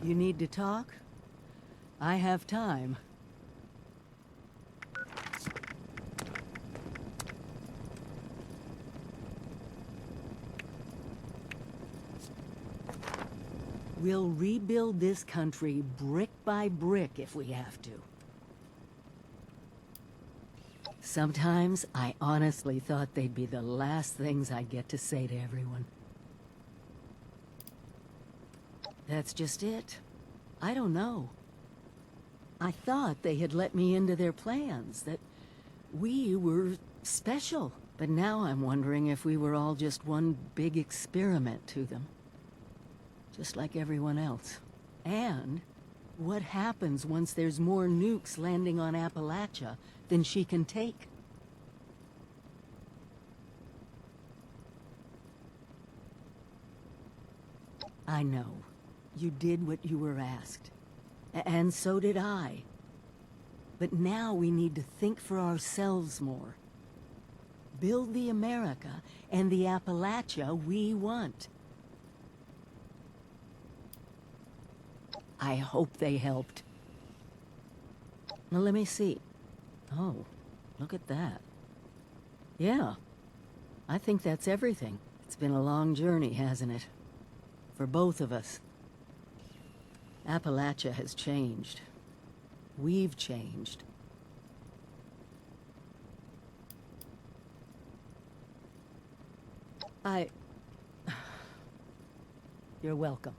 You need to talk? I have time. We'll rebuild this country brick by brick if we have to. Sometimes I honestly thought they'd be the last things I'd get to say to everyone. That's just it. I don't know. I thought they had let me into their plans, that we were special. But now I'm wondering if we were all just one big experiment to them. Just like everyone else. And what happens once there's more nukes landing on Appalachia than she can take? I know. You did what you were asked. And so did I. But now we need to think for ourselves more. Build the America and the Appalachia we want. I hope they helped. Now let me see. Oh, look at that. Yeah, I think that's everything. It's been a long journey, hasn't it? For both of us. Appalachia has changed. We've changed. You're welcome.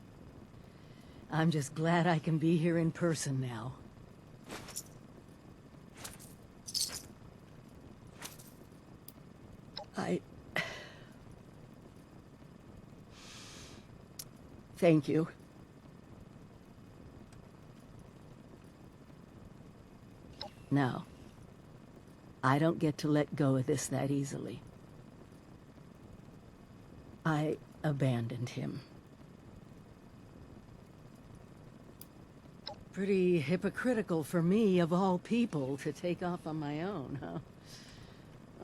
I'm just glad I can be here in person now. Thank you. No. I don't get to let go of this that easily. I abandoned him. Pretty hypocritical for me, of all people, to take off on my own, huh?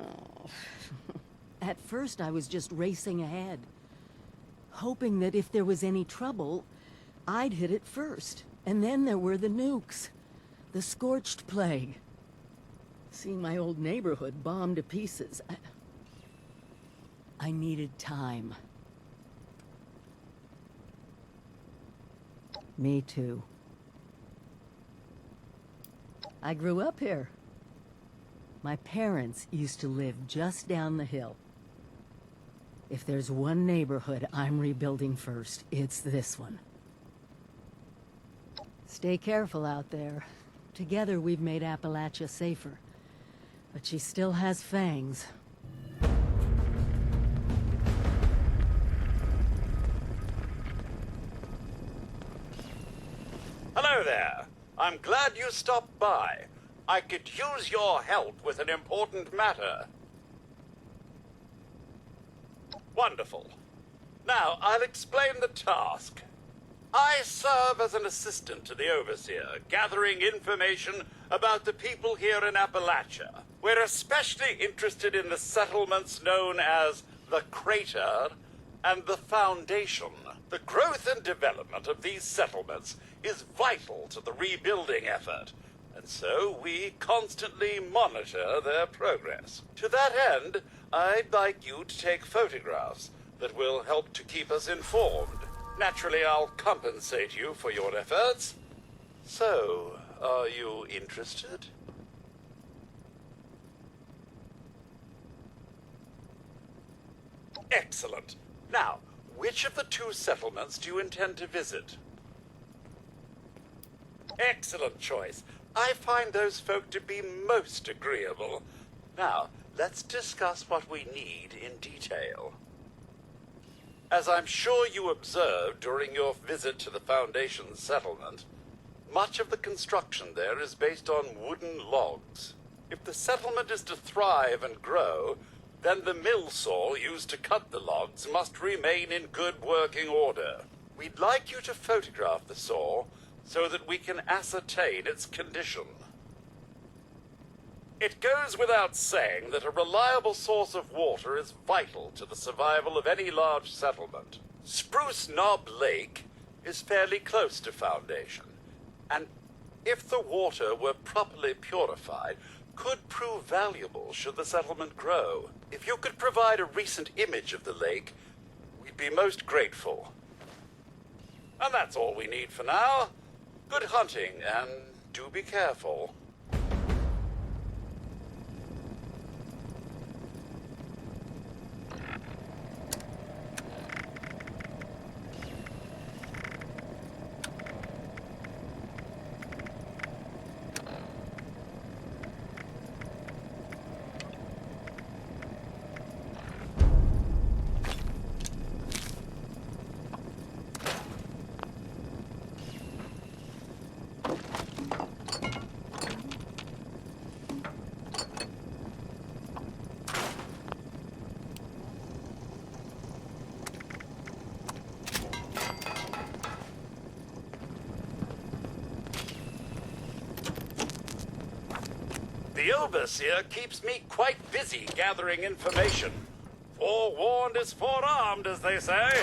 Oh. At first, I was just racing ahead, hoping that if there was any trouble, I'd hit it first. And then there were the nukes, the scorched plague. Seeing my old neighborhood bombed to pieces, I needed time. Me too. I grew up here. My parents used to live just down the hill. If there's one neighborhood I'm rebuilding first, it's this one. Stay careful out there. Together we've made Appalachia safer. But she still has fangs. Hello there. I'm glad you stopped by. I could use your help with an important matter. Wonderful. Now, I'll explain the task. I serve as an assistant to the Overseer, gathering information about the people here in Appalachia. We're especially interested in the settlements known as the Crater and the Foundation. The growth and development of these settlements is vital to the rebuilding effort, and so we constantly monitor their progress. To that end, I'd like you to take photographs that will help to keep us informed. Naturally, I'll compensate you for your efforts. So, are you interested? Excellent. Now, which of the two settlements do you intend to visit? Excellent choice. I find those folk to be most agreeable. Now, let's discuss what we need in detail. As I'm sure you observed during your visit to the Foundation settlement, much of the construction there is based on wooden logs. If the settlement is to thrive and grow, then the mill saw used to cut the logs must remain in good working order. We'd like you to photograph the saw so that we can ascertain its condition. It goes without saying that a reliable source of water is vital to the survival of any large settlement. Spruce Knob Lake is fairly close to Foundation, and if the water were properly purified, could prove valuable should the settlement grow. If you could provide a recent image of the lake, we'd be most grateful. And that's all we need for now. Good hunting, and do be careful. The Overseer keeps me quite busy gathering information. Forewarned is forearmed, as they say.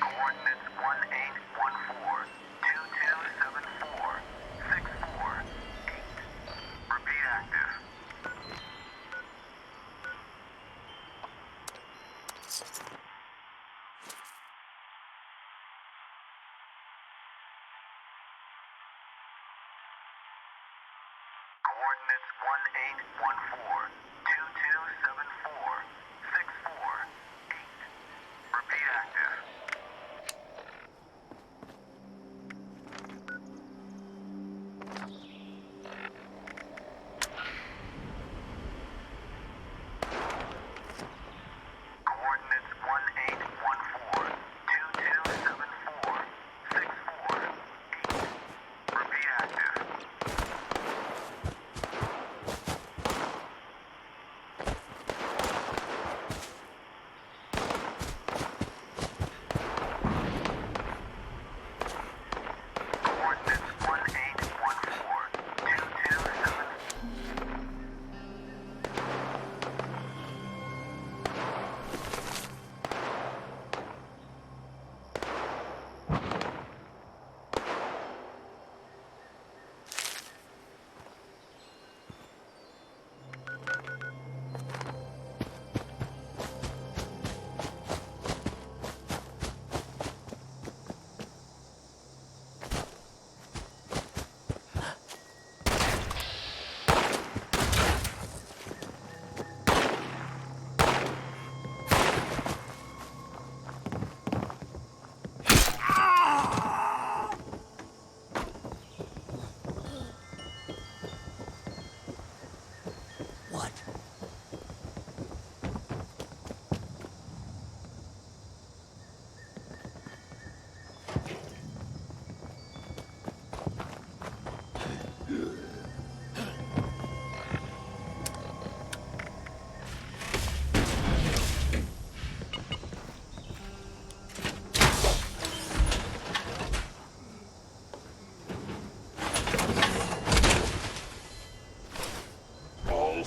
Coordinates 1814-2274-648. Repeat active. Coordinates 1814-2274-648. Repeat active.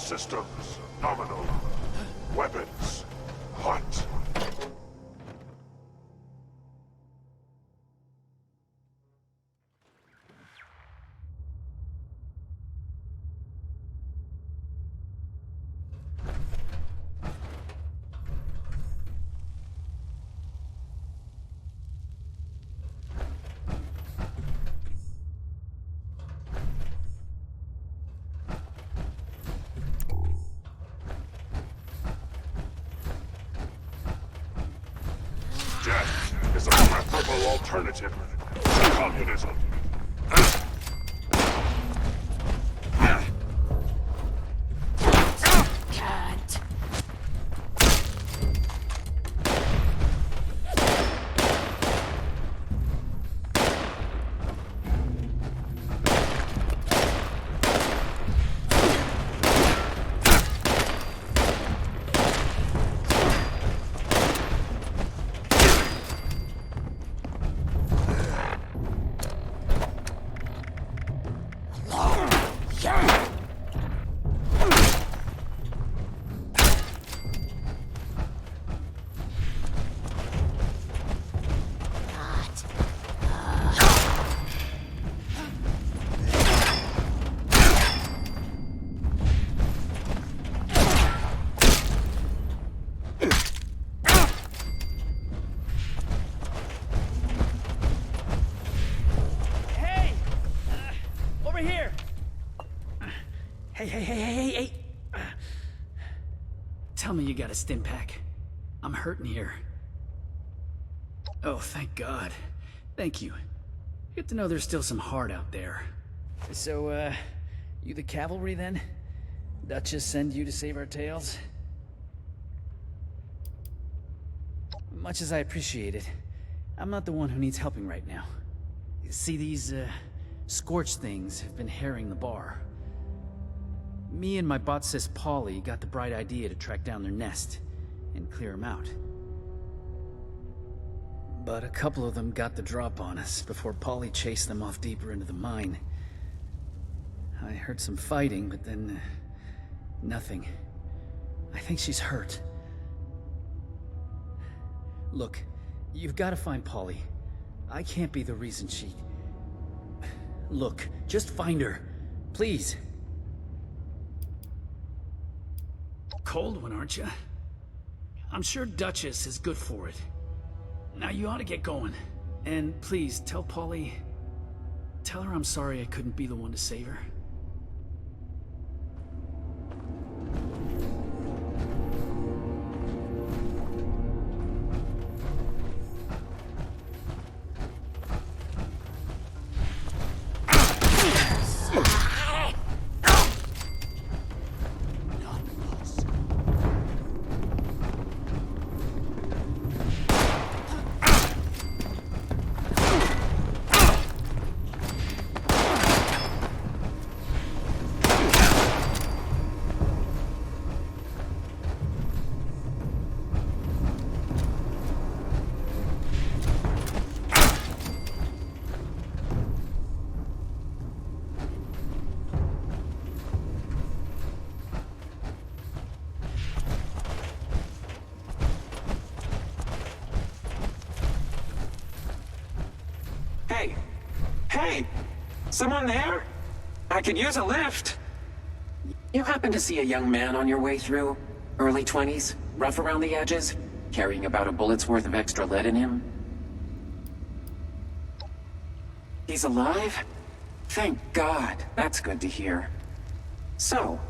Systems nominal. Weapons hot. Death is a preferable alternative to communism. Can't. Over here! Hey. Tell me you got a stim pack. I'm hurting here. Oh, thank God. Thank you. Good to know there's still some heart out there. So, you the cavalry then? Duchess send you to save our tails? Much as I appreciate it, I'm not the one who needs helping right now. See, these, scorched things have been harrying the bar. Me and my bot sis Polly got the bright idea to track down their nest and clear them out. But a couple of them got the drop on us before Polly chased them off deeper into the mine. I heard some fighting, but then, nothing. I think she's hurt. Look, you've got to find Polly. I can't be the reason she... Look, just find her. Please. Cold one, aren't you? I'm sure Duchess is good for it. Now you ought to get going. And please, tell Polly... Tell her I'm sorry I couldn't be the one to save her. Hey! Someone there? I could use a lift. You happen to see a young man on your way through? Early 20s, rough around the edges, carrying about a bullet's worth of extra lead in him? He's alive? Thank God. That's good to hear. So,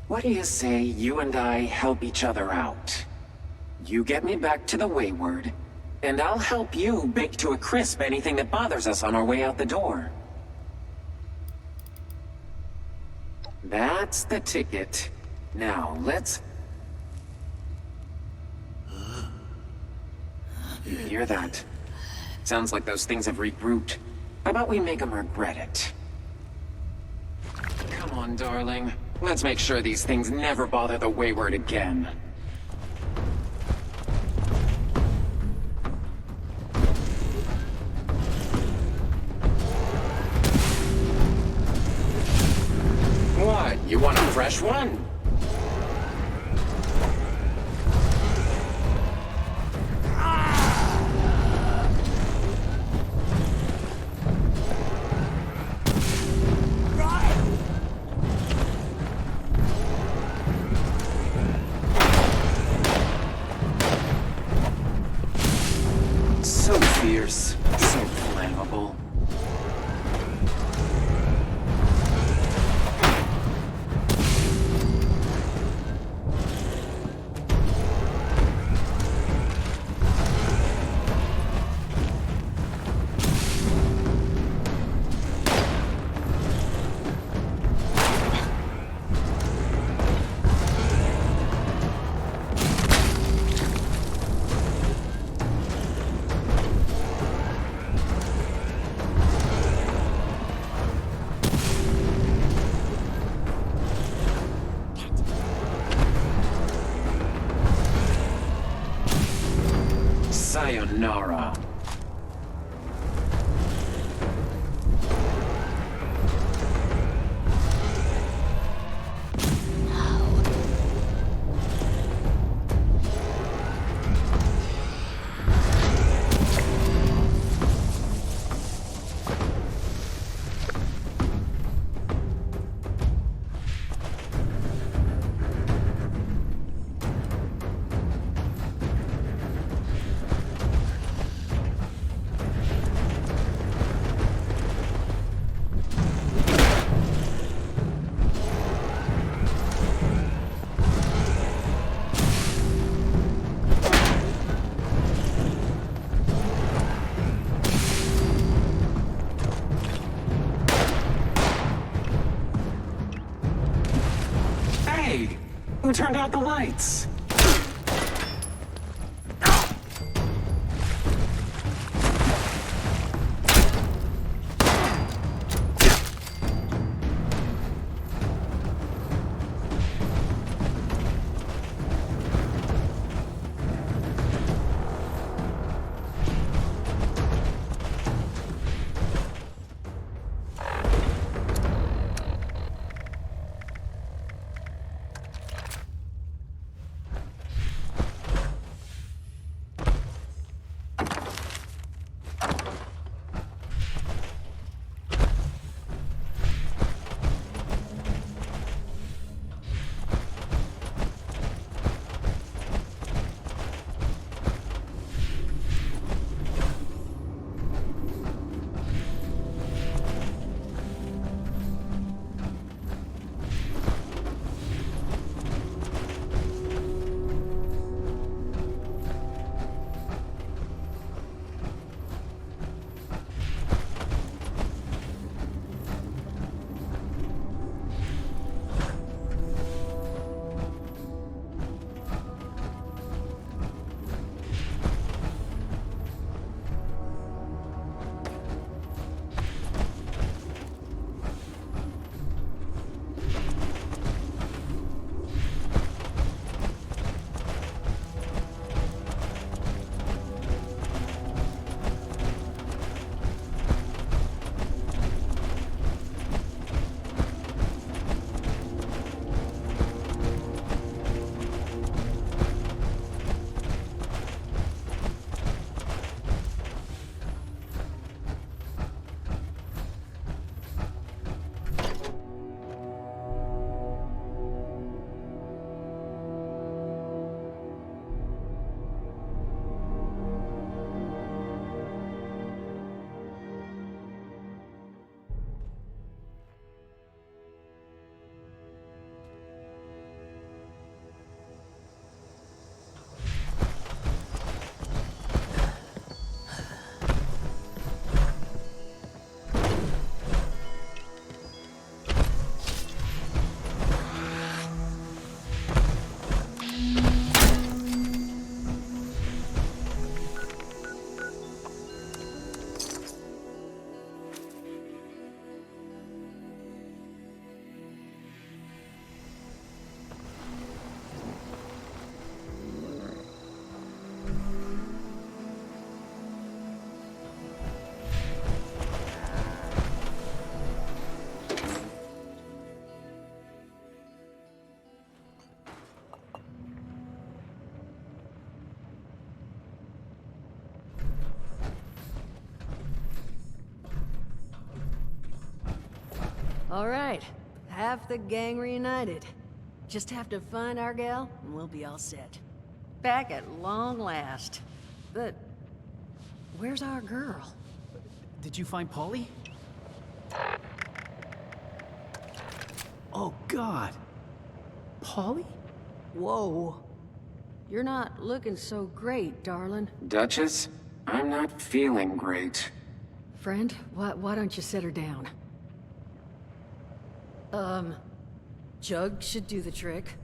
what do you say you and I help each other out? You get me back to the Wayward, and I'll help you bake to a crisp anything that bothers us on our way out the door. That's the ticket. Now, let's... You hear that? Sounds like those things have regrouped. How about we make them regret it? Come on, darling. Let's make sure these things never bother the Wayward again. What? What, you want a fresh one? So fierce, so flammable. Sayonara. Hey, who turned out the lights? All right, half the gang reunited. Just have to find our gal, and we'll be all set. Back at long last. But where's our girl? Did you find Polly? Oh, God. Polly? Whoa. You're not looking so great, darling. Duchess, I'm not feeling great. Friend, why don't you set her down? Jug should do the trick.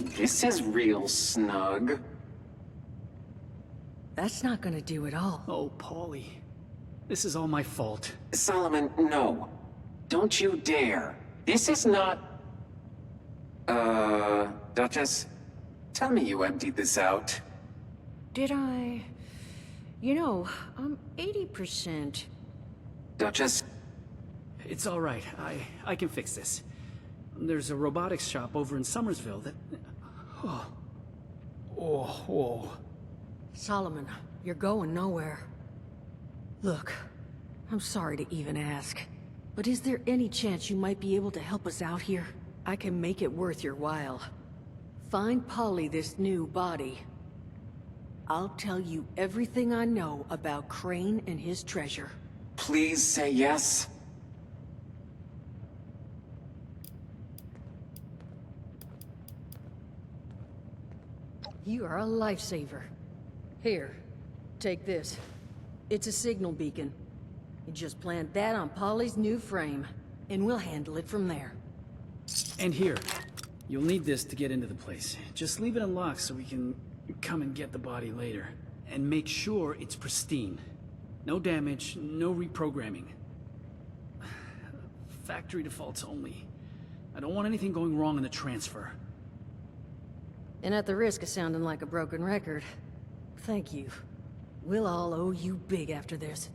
This is real snug. That's not gonna do it all. Oh, Polly. This is all my fault. Solomon, no. Don't you dare. This is not... Duchess, tell me you emptied this out. Did I? You know, I'm 80%. Duchess, It's all right. I can fix this. There's a robotics shop over in Somersville that... Oh. Oh, whoa. Solomon, you're going nowhere. Look, I'm sorry to even ask, but is there any chance you might be able to help us out here? I can make it worth your while. Find Polly this new body. I'll tell you everything I know about Crane and his treasure. please say yes. You are a lifesaver. Here, take this. It's a signal beacon. You just plant that on Polly's new frame, and we'll handle it from there. And here. You'll need this to get into the place. Just leave it unlocked so we can come and get the body later. And make sure it's pristine. No damage, no reprogramming. Factory defaults only. I don't want anything going wrong in the transfer. And at the risk of sounding like a broken record, thank you. We'll all owe you big after this.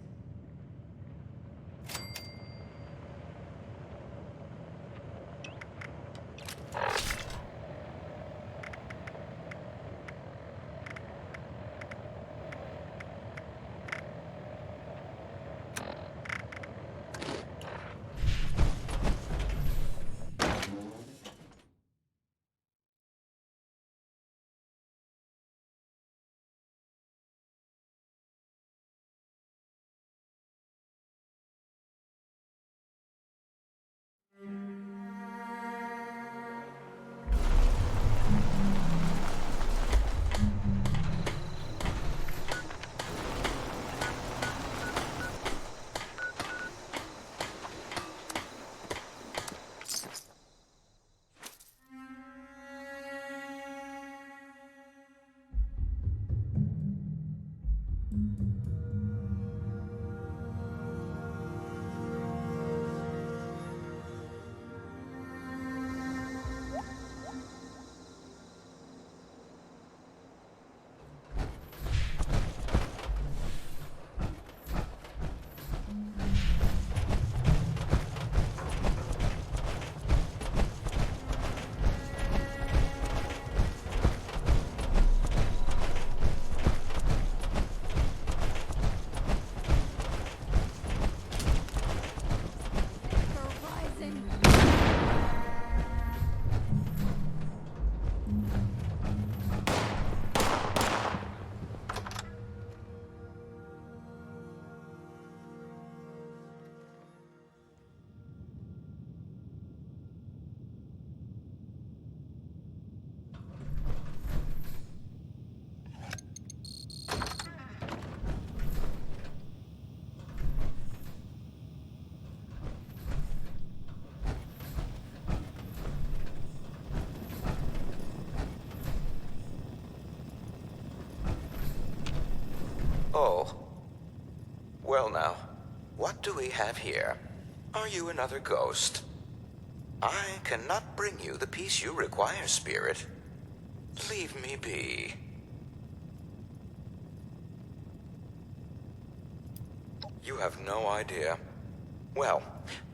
Oh. Well now, what do we have here? Are you another ghost? I cannot bring you the peace you require, Spirit. Leave me be. You have no idea. Well,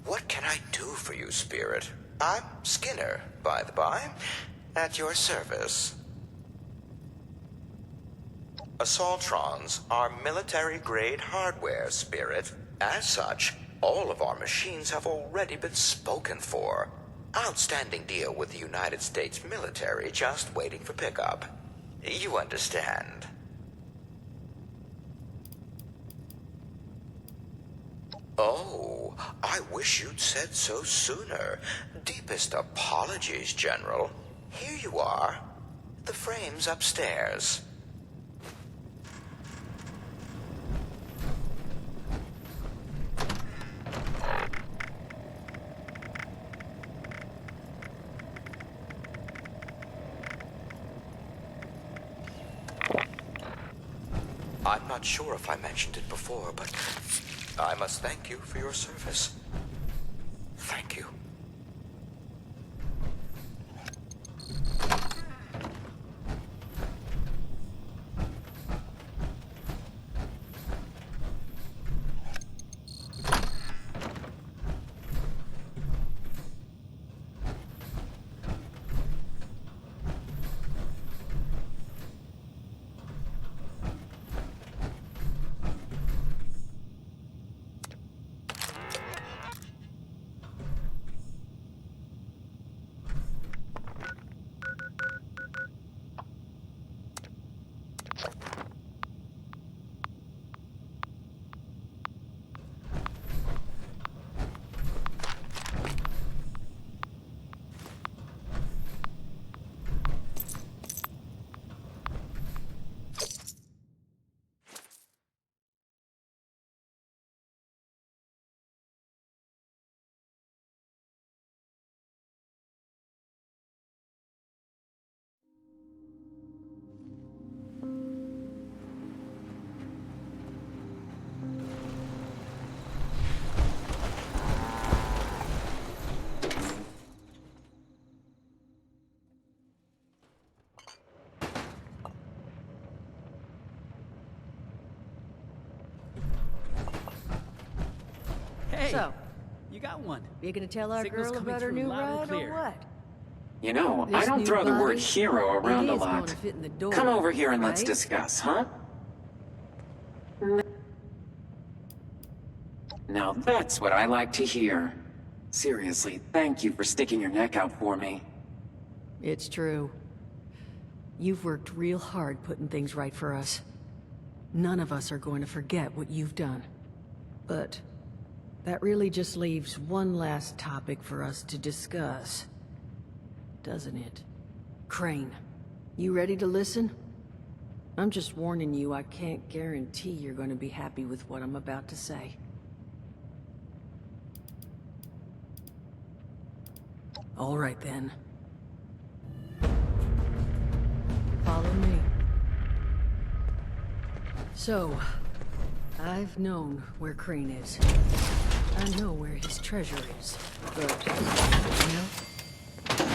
what can I do for you, Spirit? I'm Skinner, by the by, at your service. Assaultrons are military-grade hardware, Spirit, As such, all of our machines have already been spoken for. Outstanding deal with the United States military, just waiting for pickup. You understand. Oh, I wish you'd said so sooner. Deepest apologies, General. Here you are. The frame's upstairs. I'm not sure if I mentioned it before, but I must thank you for your service. Thank you. Hey, So, you got one. you gonna tell our Signal's girl coming about her through new loud and ride clear. or what? You know, I This don't new throw the word body, hero around it a is lot. gonna fit in the door, Come over here and let's right? discuss, huh? Now that's what I like to hear. Seriously, thank you for sticking your neck out for me. It's true. You've worked real hard putting things right for us. None of us are going to forget what you've done. But that really just leaves one last topic for us to discuss. Doesn't it? Crane, you ready to listen? I'm just warning you, I can't guarantee you're going to be happy with what I'm about to say. All right then. Follow me. So, I've known where Crane is. I know where his treasure is. But, you know,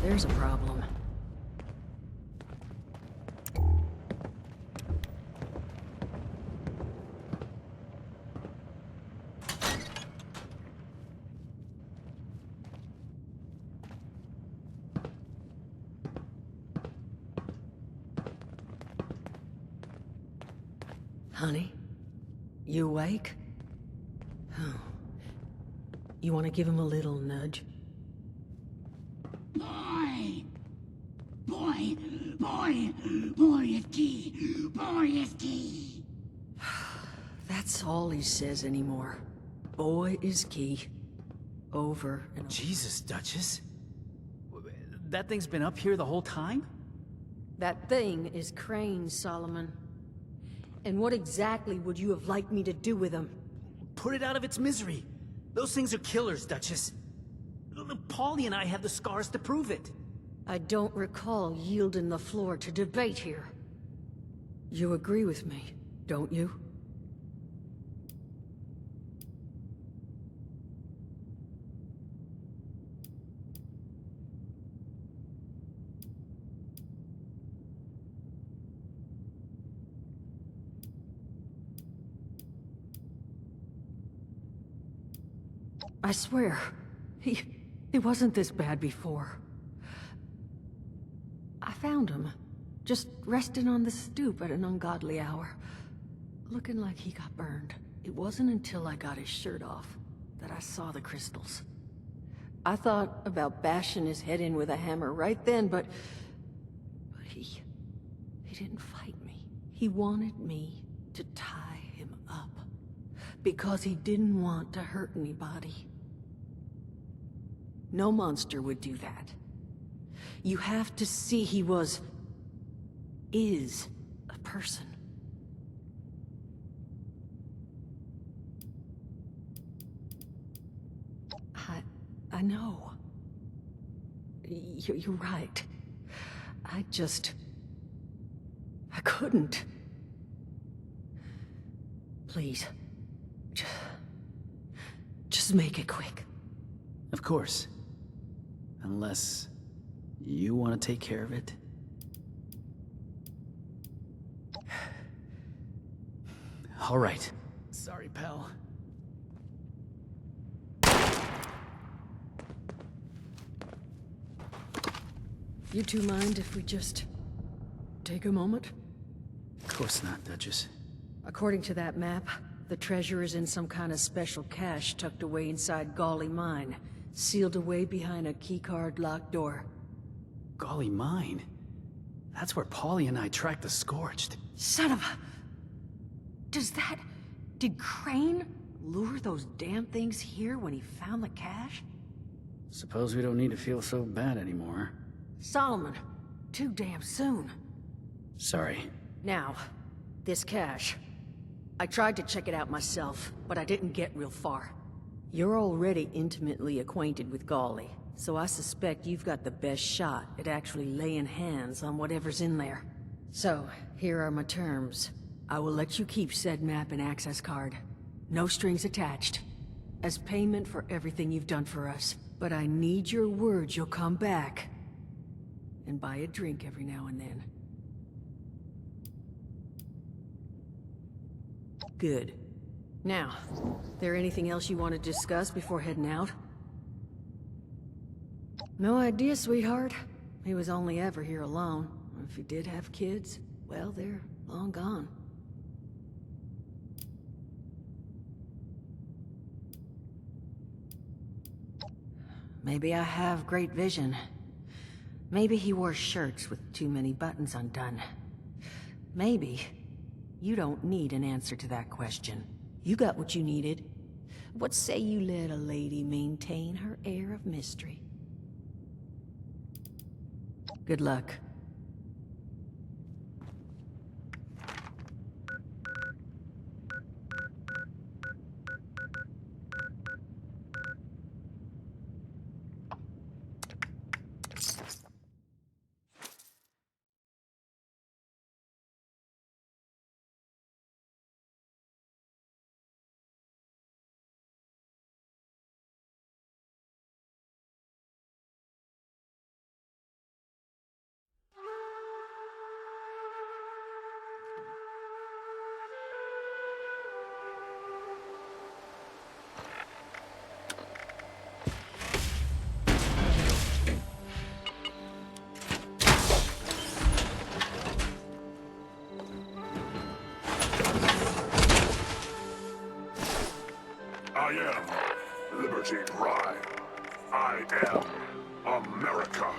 there's a problem. Honey? You awake? Oh. You want to give him a little nudge? Boy, is key. Boy is key. That's all he says anymore. Boy is key. Over and over. Jesus, Duchess. That thing's been up here the whole time? That thing is Crane, Solomon. And what exactly would you have liked me to do with him? Put it out of its misery. Those things are killers, Duchess. Paulie and I have the scars to prove it. I don't recall yielding the floor to debate here. You agree with me, don't you? I swear, he wasn't this bad before. I found him, just resting on the stoop at an ungodly hour, looking like he got burned. It wasn't until I got his shirt off that I saw the crystals. I thought about bashing his head in with a hammer right then, but he didn't fight me. He wanted me to tie him up because he didn't want to hurt anybody. No monster would do that. You have to see he is a person. I know. You're right. I couldn't. Please. Just make it quick. Of course. Unless you want to take care of it. All right. Sorry, pal. You two mind if we just take a moment? Of course not, Duchess. According to that map, the treasure is in some kind of special cache tucked away inside Gawley Mine, sealed away behind a keycard locked door. Golly mine. That's where Paulie and I tracked the Scorched. Son of a... Did Crane lure those damn things here when he found the cache? Suppose we don't need to feel so bad anymore. Solomon, too damn soon. Sorry. Now, this cache. I tried to check it out myself, but I didn't get real far. You're already intimately acquainted with Gawley, so I suspect you've got the best shot at actually laying hands on whatever's in there. So, here are my terms. I will let you keep said map and access card. No strings attached. As payment for everything you've done for us. But I need your word you'll come back. And buy a drink every now and then. Good. Now, there anything else you want to discuss before heading out? No idea, sweetheart. He was only ever here alone. If he did have kids, well, they're long gone. Maybe I have great vision. Maybe he wore shirts with too many buttons undone. Maybe you don't need an answer to that question. You got what you needed. What say you let a lady maintain her air of mystery? Good luck. I am Liberty Prime. I am America.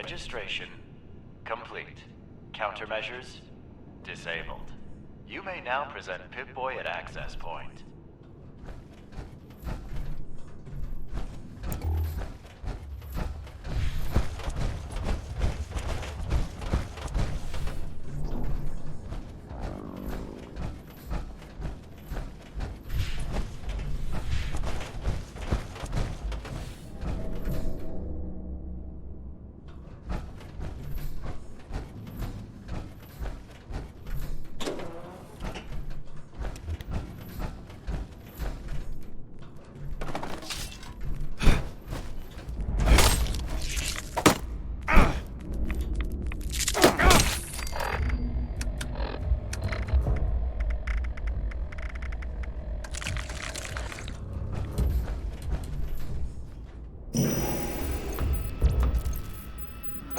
Registration complete. Countermeasures disabled. You may now present Pip-Boy at access point.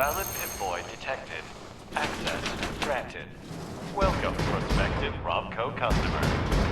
Valid Pip-Boy detected. Access granted. Welcome, prospective Robco customer.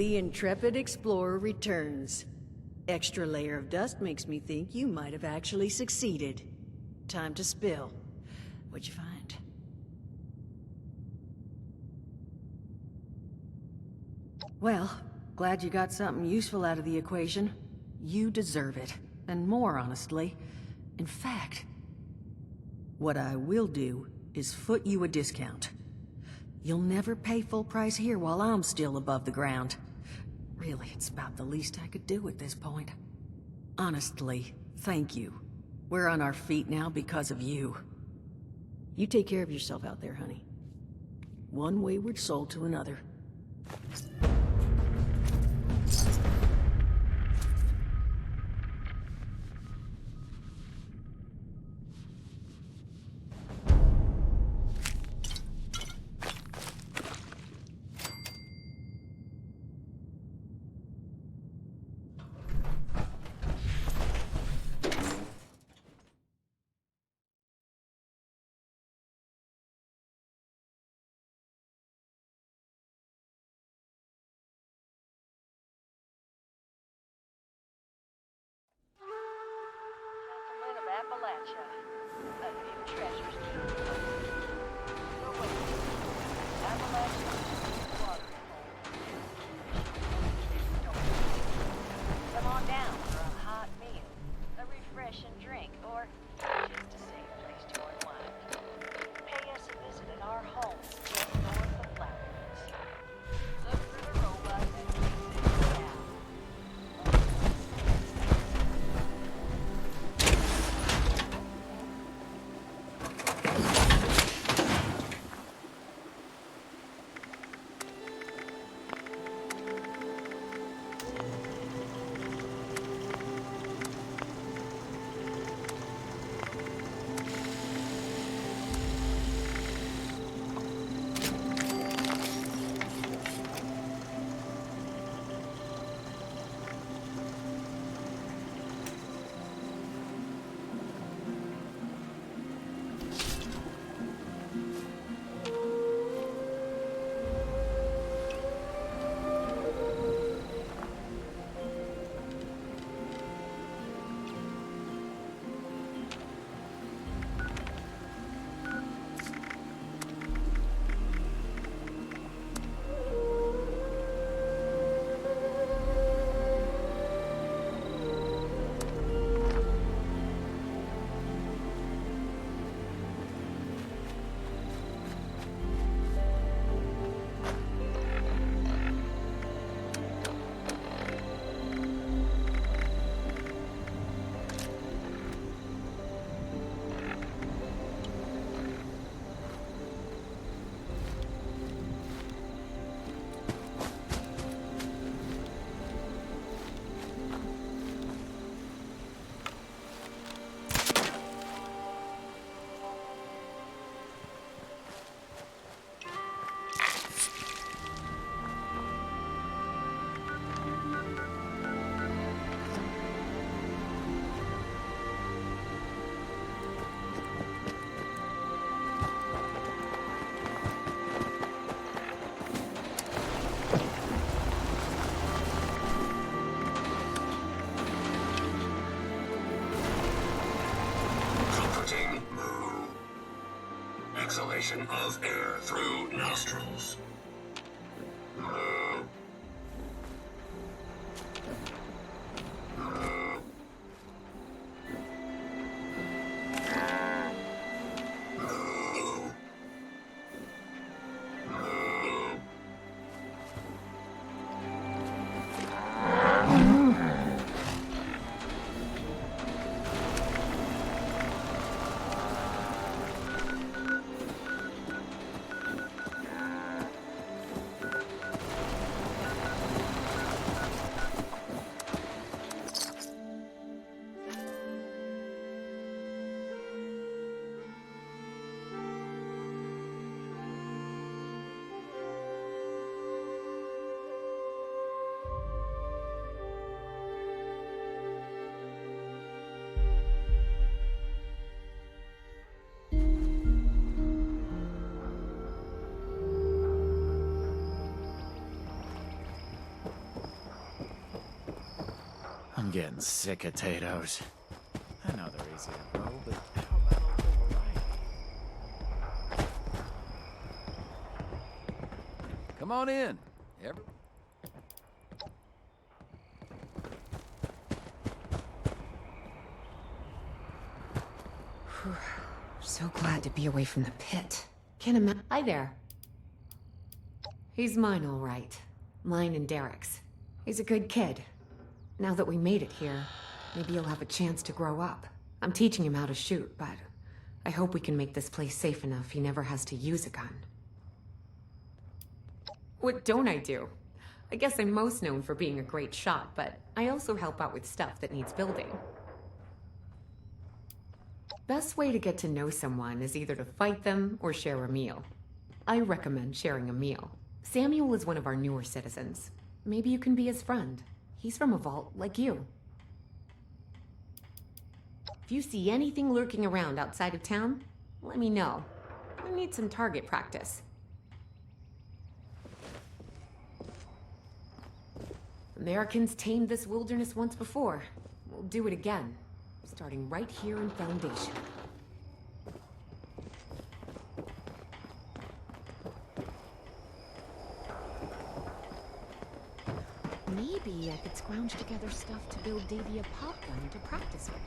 The intrepid explorer returns. Extra layer of dust makes me think you might have actually succeeded. Time to spill. What'd you find? Well, glad you got something useful out of the equation. You deserve it. And more, honestly. In fact, what I will do is foot you a discount. You'll never pay full price here while I'm still above the ground. Really, it's about the least I could do at this point. Honestly, thank you. We're on our feet now because of you. You take care of yourself out there, honey. One wayward soul to another. Appalachia. A new treasures trove. So wait, Appalachia, water Come on down for a hot meal, a refreshing drink, or just a safe place to unwind. Pay us a visit at our home just north of Flatwoods. Look for the robot and down. circulation of air through nostrils. I'm getting sick of potatoes. I know they're easy to grow, but how about a little variety? Come on in. So glad to be away from the pit. Can't imagine. Hi there. He's mine, all right. Mine and Derek's. He's a good kid. Now that we made it here, maybe he'll have a chance to grow up. I'm teaching him how to shoot, but I hope we can make this place safe enough he never has to use a gun. What don't I do? I guess I'm most known for being a great shot, but I also help out with stuff that needs building. Best way to get to know someone is either to fight them or share a meal. I recommend sharing a meal. Samuel is one of our newer citizens. Maybe you can be his friend. He's from a vault like you. If you see anything lurking around outside of town, let me know. I need some target practice. Americans tamed this wilderness once before. We'll do it again, starting right here in Foundation. Maybe I could scrounge together stuff to build Davy a pop gun to practice with.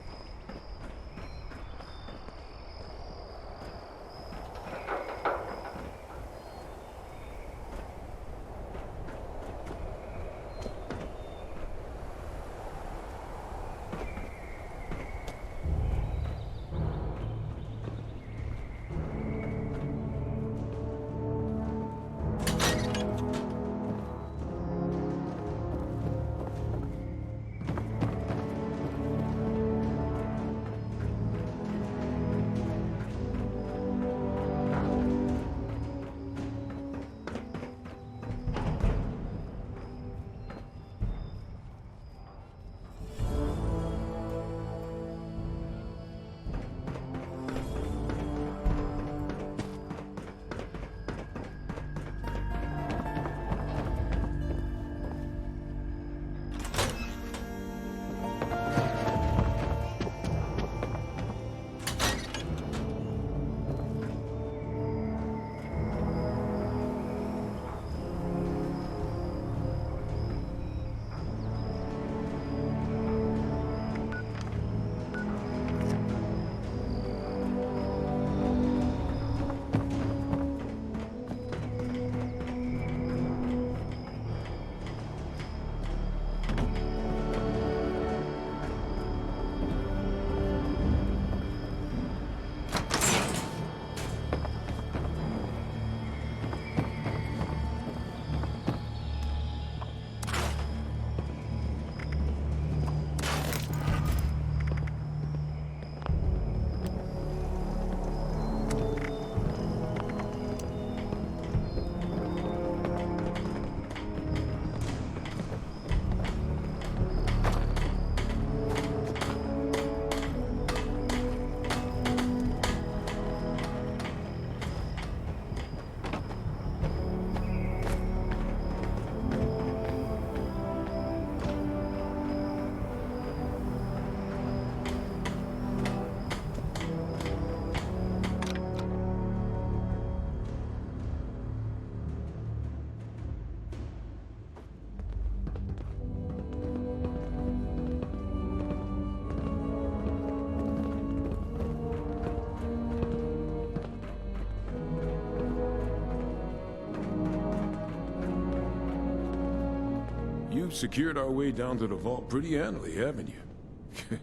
You've secured our way down to the vault pretty handily, haven't you?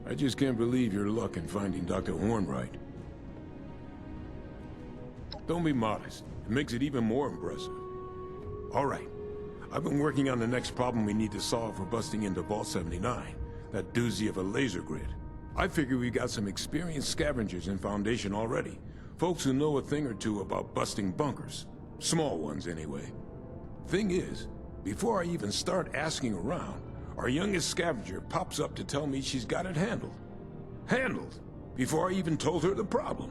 I just can't believe your luck in finding Dr. Hornwright. Don't be modest. It makes it even more impressive. All right. I've been working on the next problem we need to solve for busting into Vault 79. That doozy of a laser grid. I figure we got some experienced scavengers in Foundation already. Folks who know a thing or two about busting bunkers. Small ones, anyway. Thing is, before I even start asking around, our youngest scavenger pops up to tell me she's got it handled. Handled! Before I even told her the problem.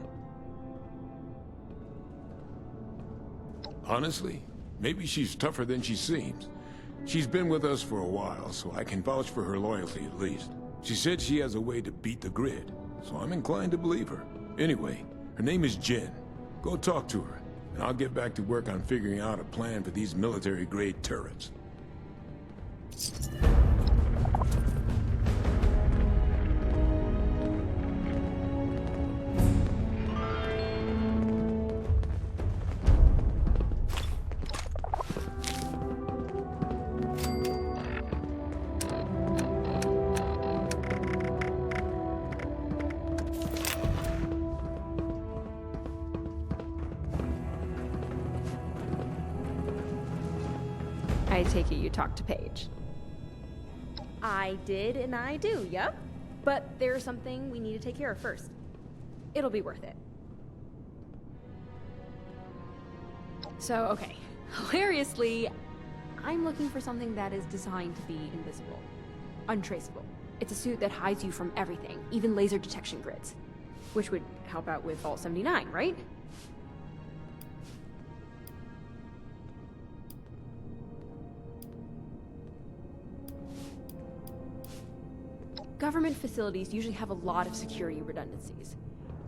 Honestly, maybe she's tougher than she seems. She's been with us for a while, so I can vouch for her loyalty at least. She said she has a way to beat the grid, so I'm inclined to believe her. Anyway, her name is Jen. Go talk to her, and I'll get back to work on figuring out a plan for these military-grade turrets. I take it you talked to Paige. I did and I do, yep. But there's something we need to take care of first. It'll be worth it. So, okay. Hilariously, I'm looking for something that is designed to be invisible. Untraceable. It's a suit that hides you from everything, even laser detection grids. Which would help out with Vault 79, right? Government facilities usually have a lot of security redundancies.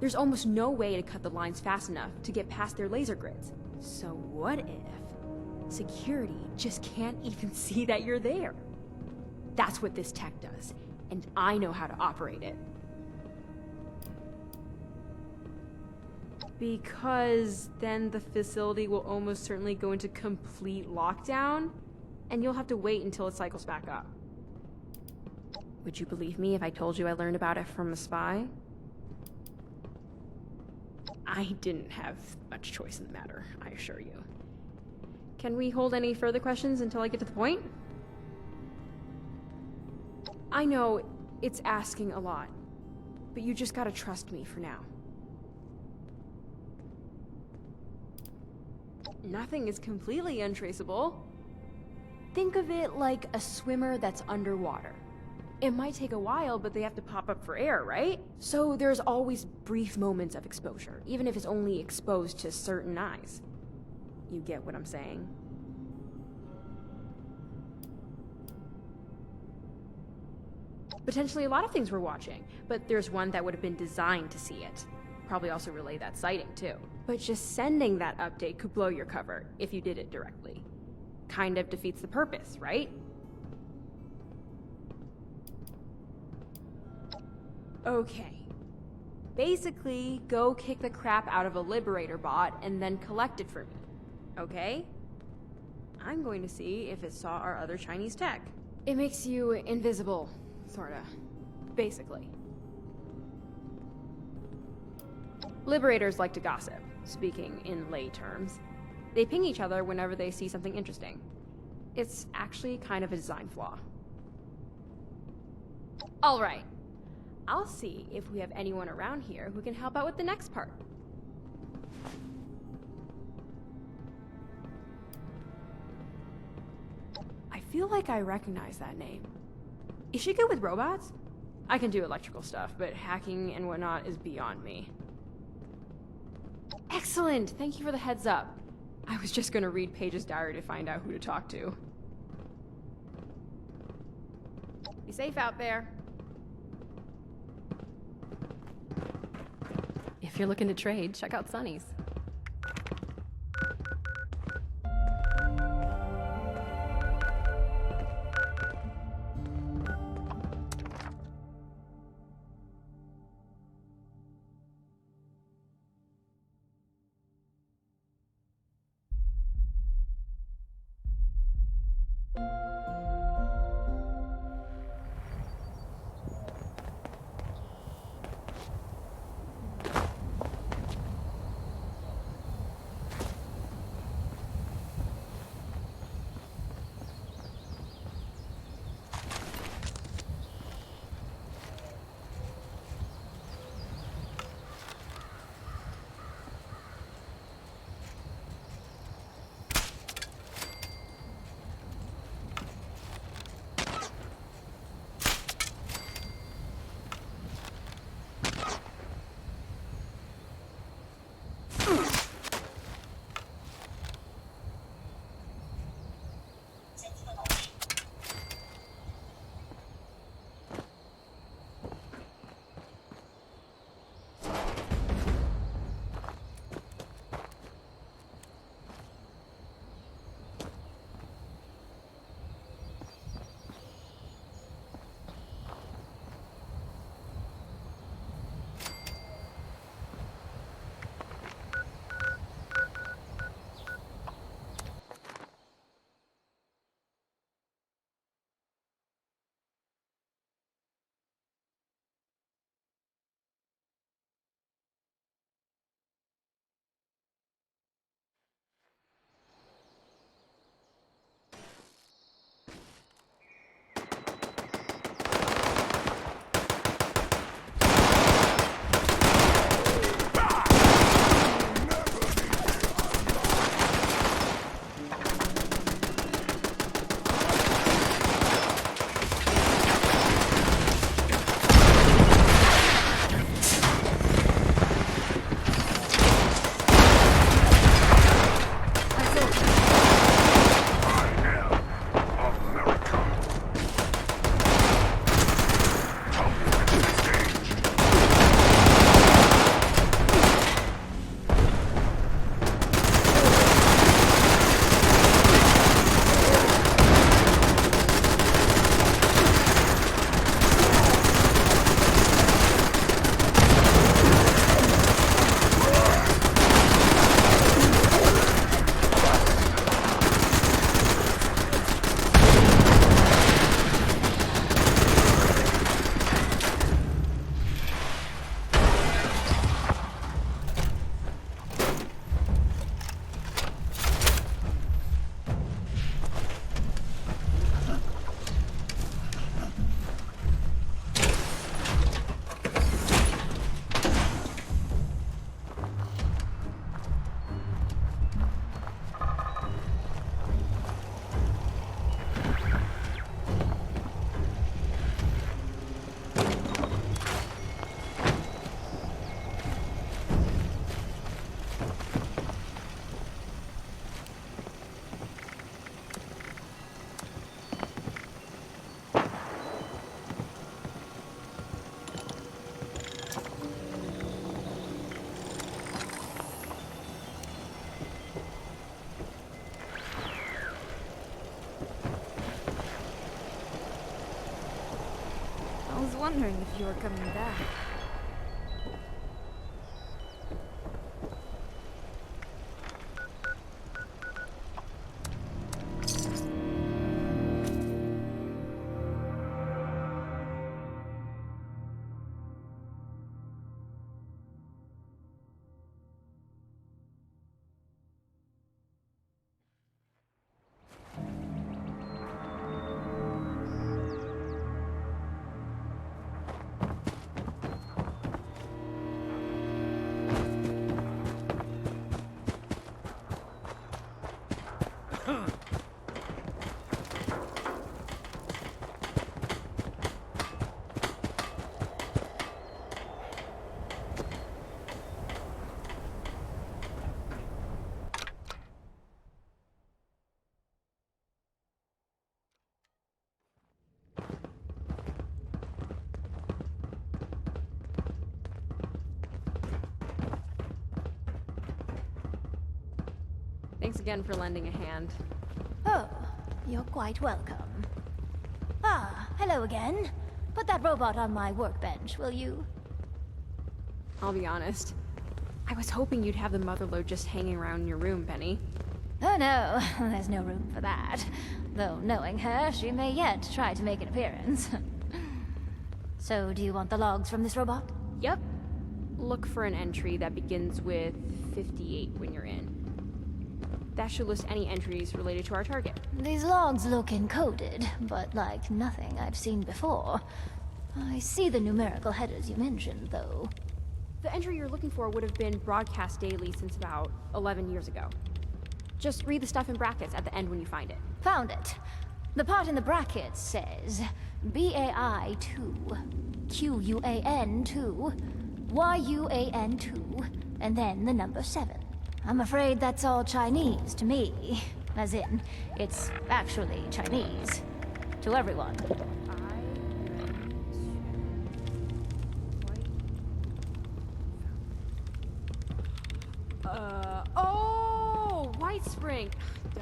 There's almost no way to cut the lines fast enough to get past their laser grids. So what if security just can't even see that you're there? That's what this tech does, and I know how to operate it. Because then the facility will almost certainly go into complete lockdown, and you'll have to wait until it cycles back up. Would you believe me if I told you I learned about it from a spy? I didn't have much choice in the matter, I assure you. Can we hold any further questions until I get to the point? I know it's asking a lot, but you just gotta trust me for now. Nothing is completely untraceable. Think of it like a swimmer that's underwater. It might take a while, but they have to pop up for air, right? So there's always brief moments of exposure, even if it's only exposed to certain eyes. You get what I'm saying? Potentially a lot of things we're watching, but there's one that would have been designed to see it. Probably also relay that sighting, too. But just sending that update could blow your cover if you did it directly. Kind of defeats the purpose, right? Okay. Basically, go kick the crap out of a Liberator bot and then collect it for me. Okay? I'm going to see if it saw our other Chinese tech. It makes you invisible, sorta. Basically. Liberators like to gossip, speaking in lay terms. They ping each other whenever they see something interesting. It's actually kind of a design flaw. Alright. I'll see if we have anyone around here who can help out with the next part. I feel like I recognize that name. Is she good with robots? I can do electrical stuff, but hacking and whatnot is beyond me. Excellent! Thank you for the heads up. I was just gonna read Paige's diary to find out who to talk to. Be safe out there. If you're looking to trade, check out Sunny's. wondering if you were coming back. Thanks again for lending a hand. Oh, you're quite welcome. Ah, hello again. Put that robot on my workbench, will you? I'll be honest. I was hoping you'd have the motherlode just hanging around in your room, Penny. Oh no, there's no room for that. Though knowing her, she may yet try to make an appearance. So, do you want the logs from this robot? Yep. Look for an entry that begins with 58 when you're in. That should list any entries related to our target. These logs look encoded, but like nothing I've seen before. I see the numerical headers you mentioned, though. The entry you're looking for would have been broadcast daily since about 11 years ago. Just read the stuff in brackets at the end when you find it. Found it. The part in the brackets says BAI 2, QUAN 2, YUAN 2, and then the number 7. I'm afraid that's all Chinese to me. As in, it's actually Chinese. To everyone. Oh! White Spring! Duh.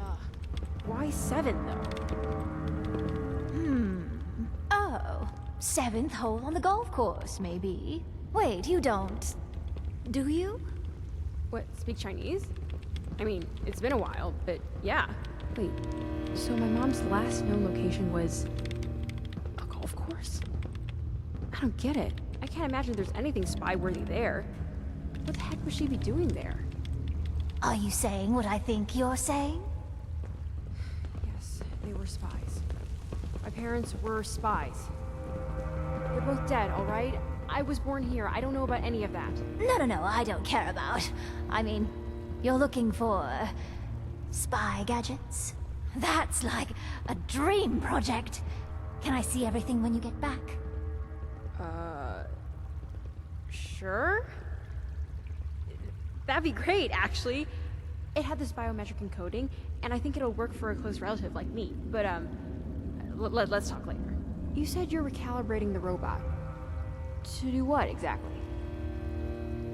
Why 7, though? Oh, 7th hole on the golf course, maybe. Wait, you don't... do you? What, speak Chinese? I mean, it's been a while, but yeah. Wait, so my mom's last known location was a golf course? I don't get it. I can't imagine there's anything spy-worthy there. What the heck would she be doing there? Are you saying what I think you're saying? Yes, they were spies. My parents were spies. They're both dead, all right? I was born here. I don't know about any of that. No, I don't care about. I mean, you're looking for... spy gadgets? That's like a dream project. Can I see everything when you get back? Sure? That'd be great, actually. It had this biometric encoding, and I think it'll work for a close relative like me. But, let's talk later. You said you're recalibrating the robot. To do what, exactly?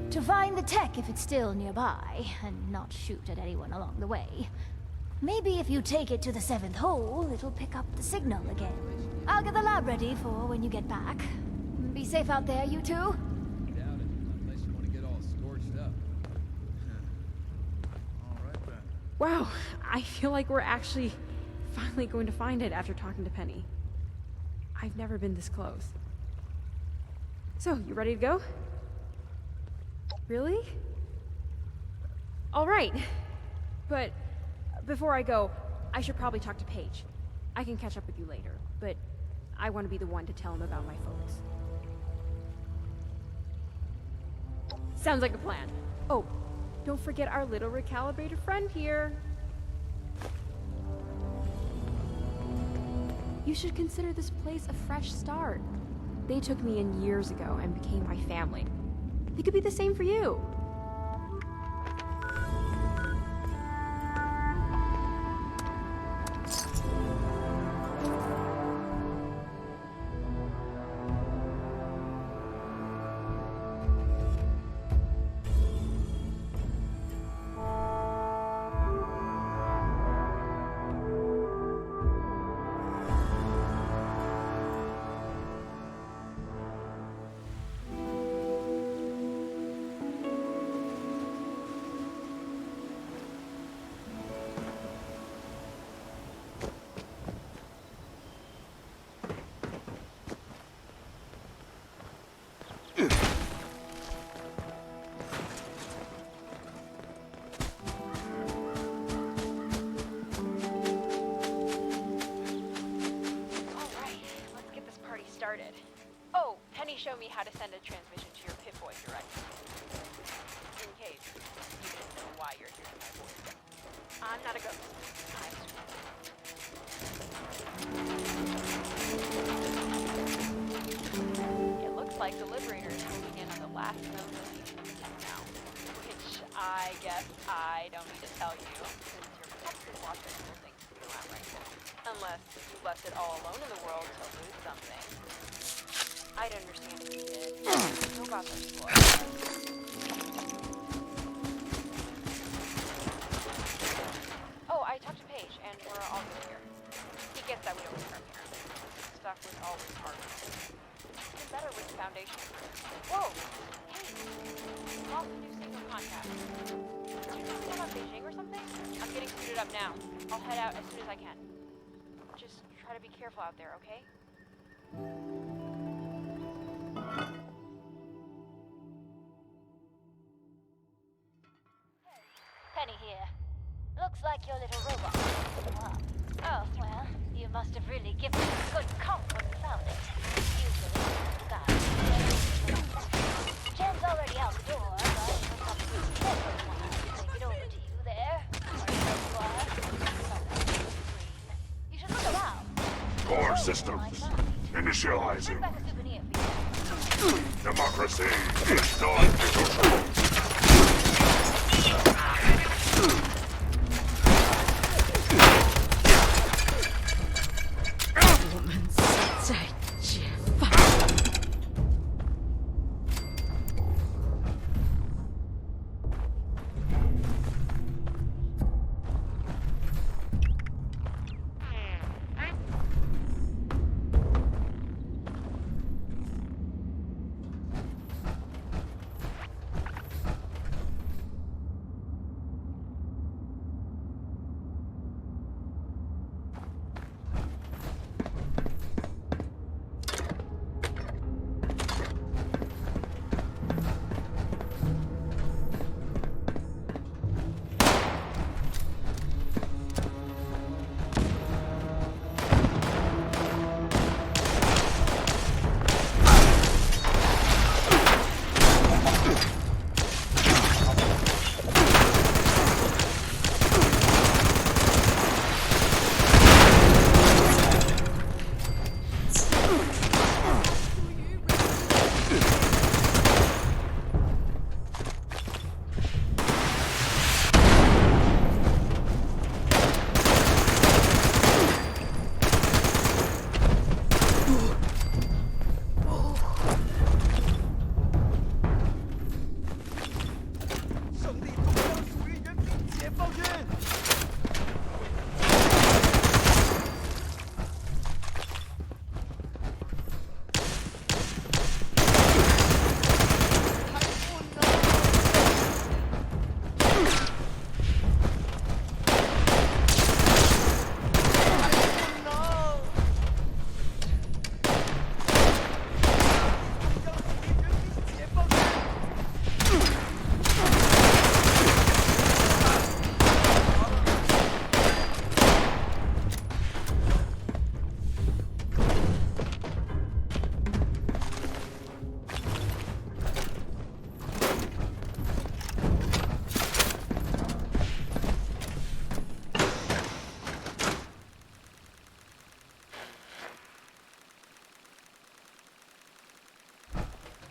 To find the tech if it's still nearby, and not shoot at anyone along the way. Maybe if you take it to the 7th hole, it'll pick up the signal again. I'll get the lab ready for when you get back. Be safe out there, you two. Doubt it, unless you want to get all scorched up. All right then. Wow, I feel like we're actually finally going to find it after talking to Penny. I've never been this close. So, you ready to go? Really? All right. But before I go, I should probably talk to Paige. I can catch up with you later, but I want to be the one to tell him about my folks. Sounds like a plan. Oh, don't forget our little recalibrated friend here. You should consider this place a fresh start. They took me in years ago and became my family. They could be the same for you. Oh, Penny showed me how to send a transmission to your Pip-Boy directly. In case you didn't know why you're hearing my voice. I'm not a ghost. I'm It looks like the Liberator is moving in on the last known location now. Which I guess I don't need to tell you, since you're probably watching cool things to do around right now. Unless you left it all alone in the world to lose something. I'd understand if you did. Robots are slow. Oh, I talked to Paige, and we're all good here. He gets that we don't live from here. Stuff was always hard. Even better with the Foundation. Whoa! Hey! Lost a new signal contact. Did you know something about Beijing or something? I'm getting suited up now. I'll head out as soon as I can. Just try to be careful out there, okay? Penny here. Looks like your little robot. Oh, well, you must have really given it a good comp when you found it. Usually, the guy. Jen's already out the door, but she'll come through the bedroom while I take it over to you there. Wherever you are. You should look around. Core systems. Initializing. Back a souvenir for you. Democracy is non-negotiable.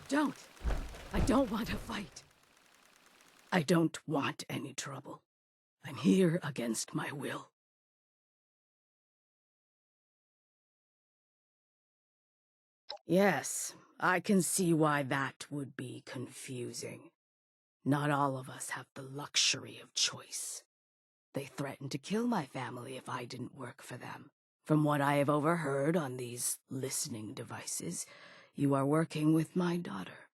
Don't. I don't want to fight. I don't want any trouble. I'm here against my will. Yes, I can see why that would be confusing. Not all of us have the luxury of choice. They threatened to kill my family if I didn't work for them. From what I have overheard on these listening devices, you are working with my daughter.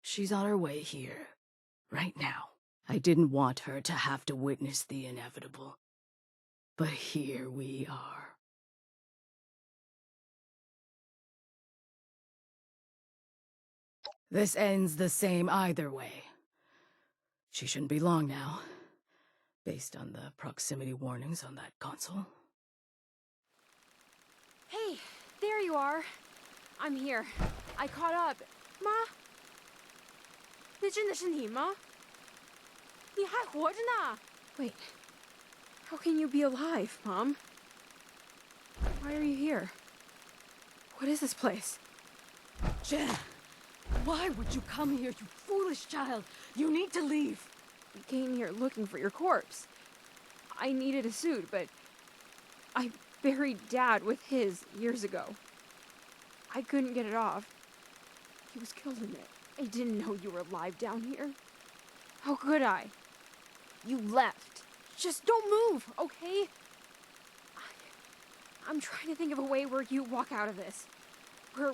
She's on her way here, right now. I didn't want her to have to witness the inevitable. But here we are. This ends the same either way. She shouldn't be long now, based on the proximity warnings on that console. Hey, there you are. I'm here. I caught up. 妈，那真的是你吗？你还活着呢？ Wait, how can you be alive, Mom? Why are you here? What is this place? Jen, why would you come here, you foolish child? You need to leave. I came here looking for your corpse. I needed a suit, but I buried Dad with his years ago. I couldn't get it off. He was killed in it. I didn't know you were alive down here. How could I? You left. Just don't move, okay? I'm trying to think of a way where you walk out of this. Where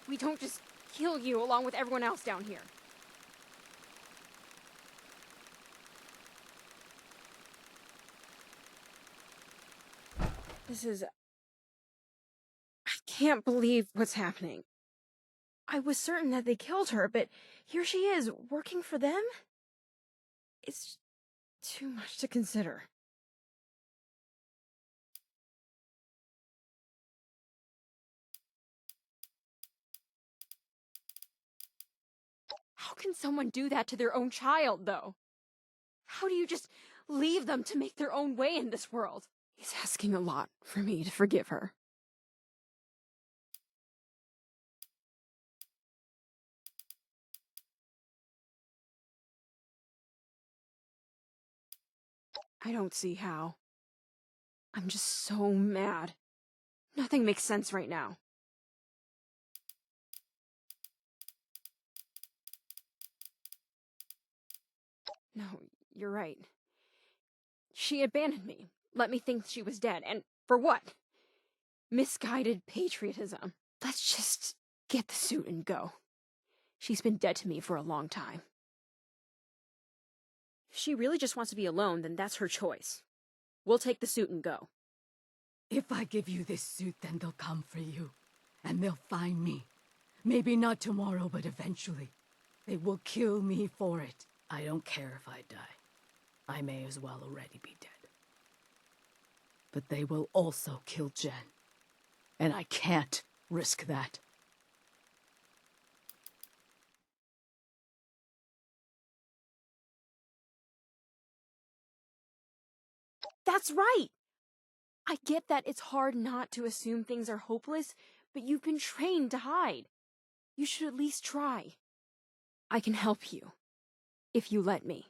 we don't just kill you along with everyone else down here. This is... I can't believe what's happening. I was certain that they killed her, but here she is, working for them? It's too much to consider. How can someone do that to their own child, though? How do you just leave them to make their own way in this world? He's asking a lot for me to forgive her. I don't see how. I'm just so mad. Nothing makes sense right now. No, you're right. She abandoned me, let me think she was dead, and for what? Misguided patriotism. Let's just get the suit and go. She's been dead to me for a long time. If she really just wants to be alone, then that's her choice. We'll take the suit and go. If I give you this suit, then they'll come for you. And they'll find me. Maybe not tomorrow, but eventually. They will kill me for it. I don't care if I die. I may as well already be dead. But they will also kill Jen. And I can't risk that. That's right! I get that it's hard not to assume things are hopeless, but you've been trained to hide. You should at least try. I can help you, if you let me.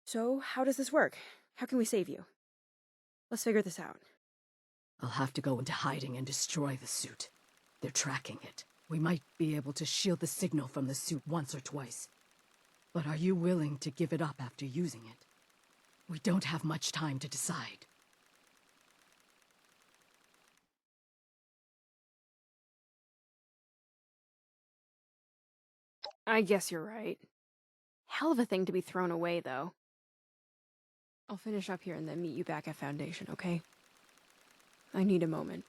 So, how does this work? How can we save you? Let's figure this out. I'll have to go into hiding and destroy the suit. They're tracking it. We might be able to shield the signal from the suit once or twice. But are you willing to give it up after using it? We don't have much time to decide. I guess you're right. Hell of a thing to be thrown away, though. I'll finish up here and then meet you back at Foundation, okay? I need a moment.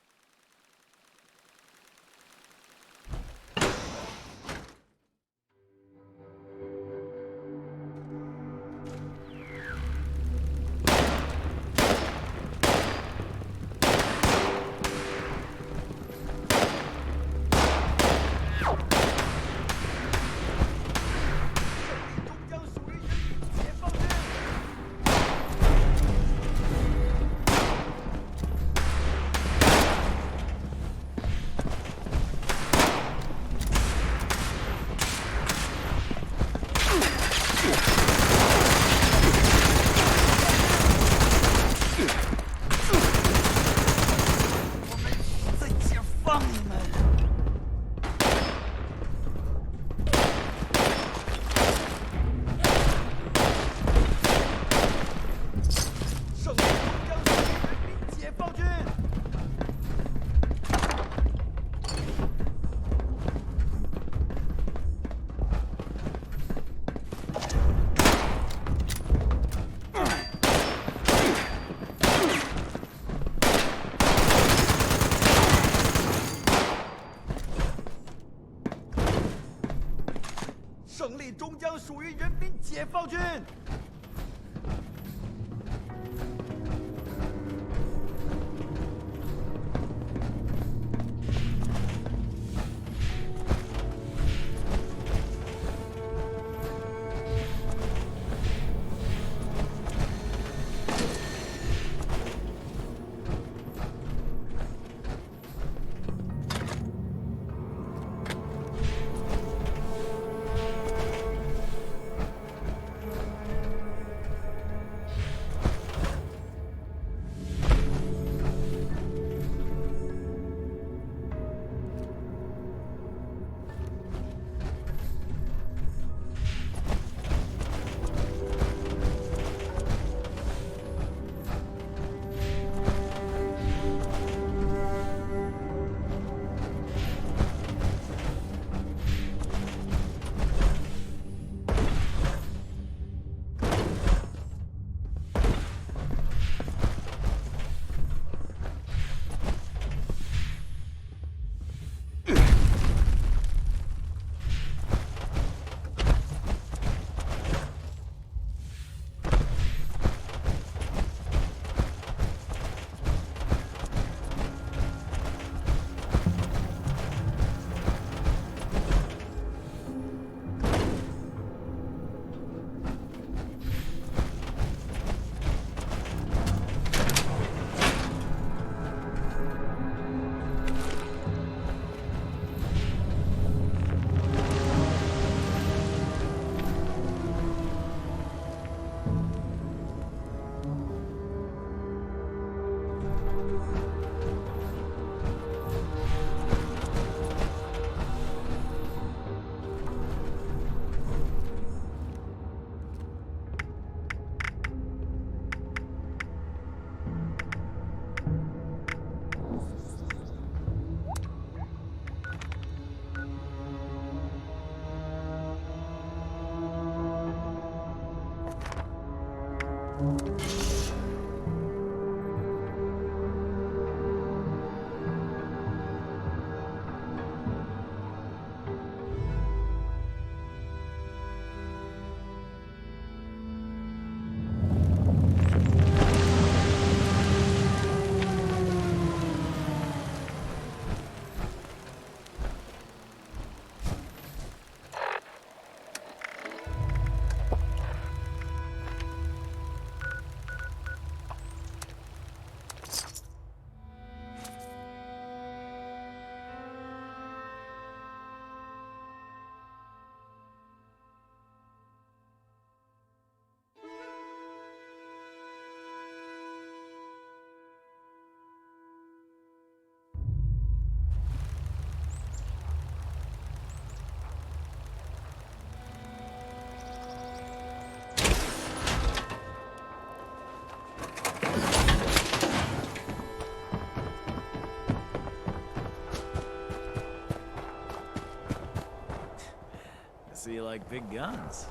So you like big guns?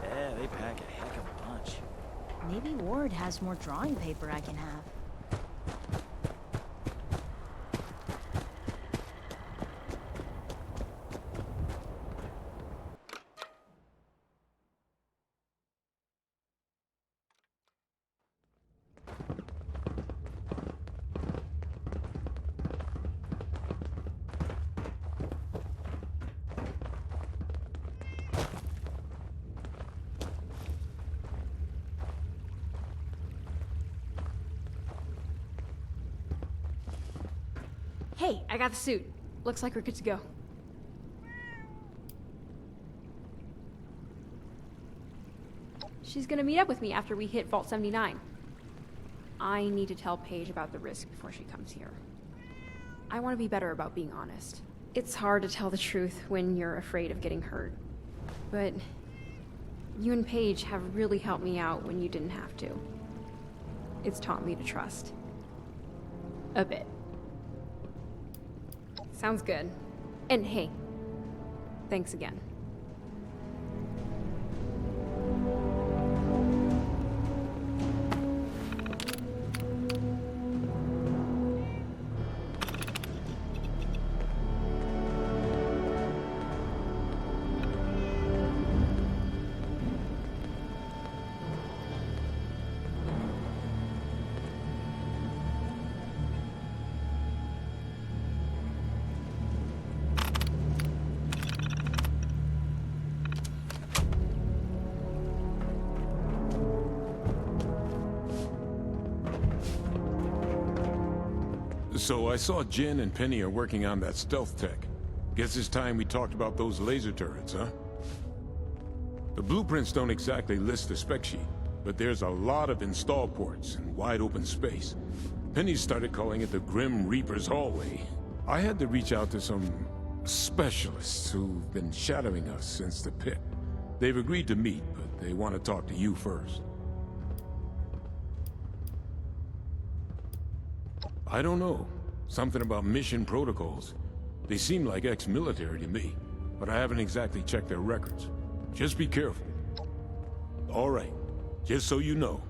Yeah, they pack a heck of a punch. Maybe Ward has more drawing paper I can have. Hey, I got the suit. Looks like we're good to go. She's gonna meet up with me after we hit Vault 79. I need to tell Paige about the risk before she comes here. I want to be better about being honest. It's hard to tell the truth when you're afraid of getting hurt. But you and Paige have really helped me out when you didn't have to. It's taught me to trust. A bit. Sounds good. And hey, thanks again. So I saw Jen and Penny are working on that stealth tech. Guess it's time we talked about those laser turrets, huh? The blueprints don't exactly list the spec sheet, but there's a lot of install ports and wide open space. Penny started calling it the Grim Reaper's Hallway. I had to reach out to some specialists who've been shadowing us since the pit. They've agreed to meet, but they want to talk to you first. I don't know. Something about mission protocols. They seem like ex-military to me, but I haven't exactly checked their records. Just be careful. All right, just so you know,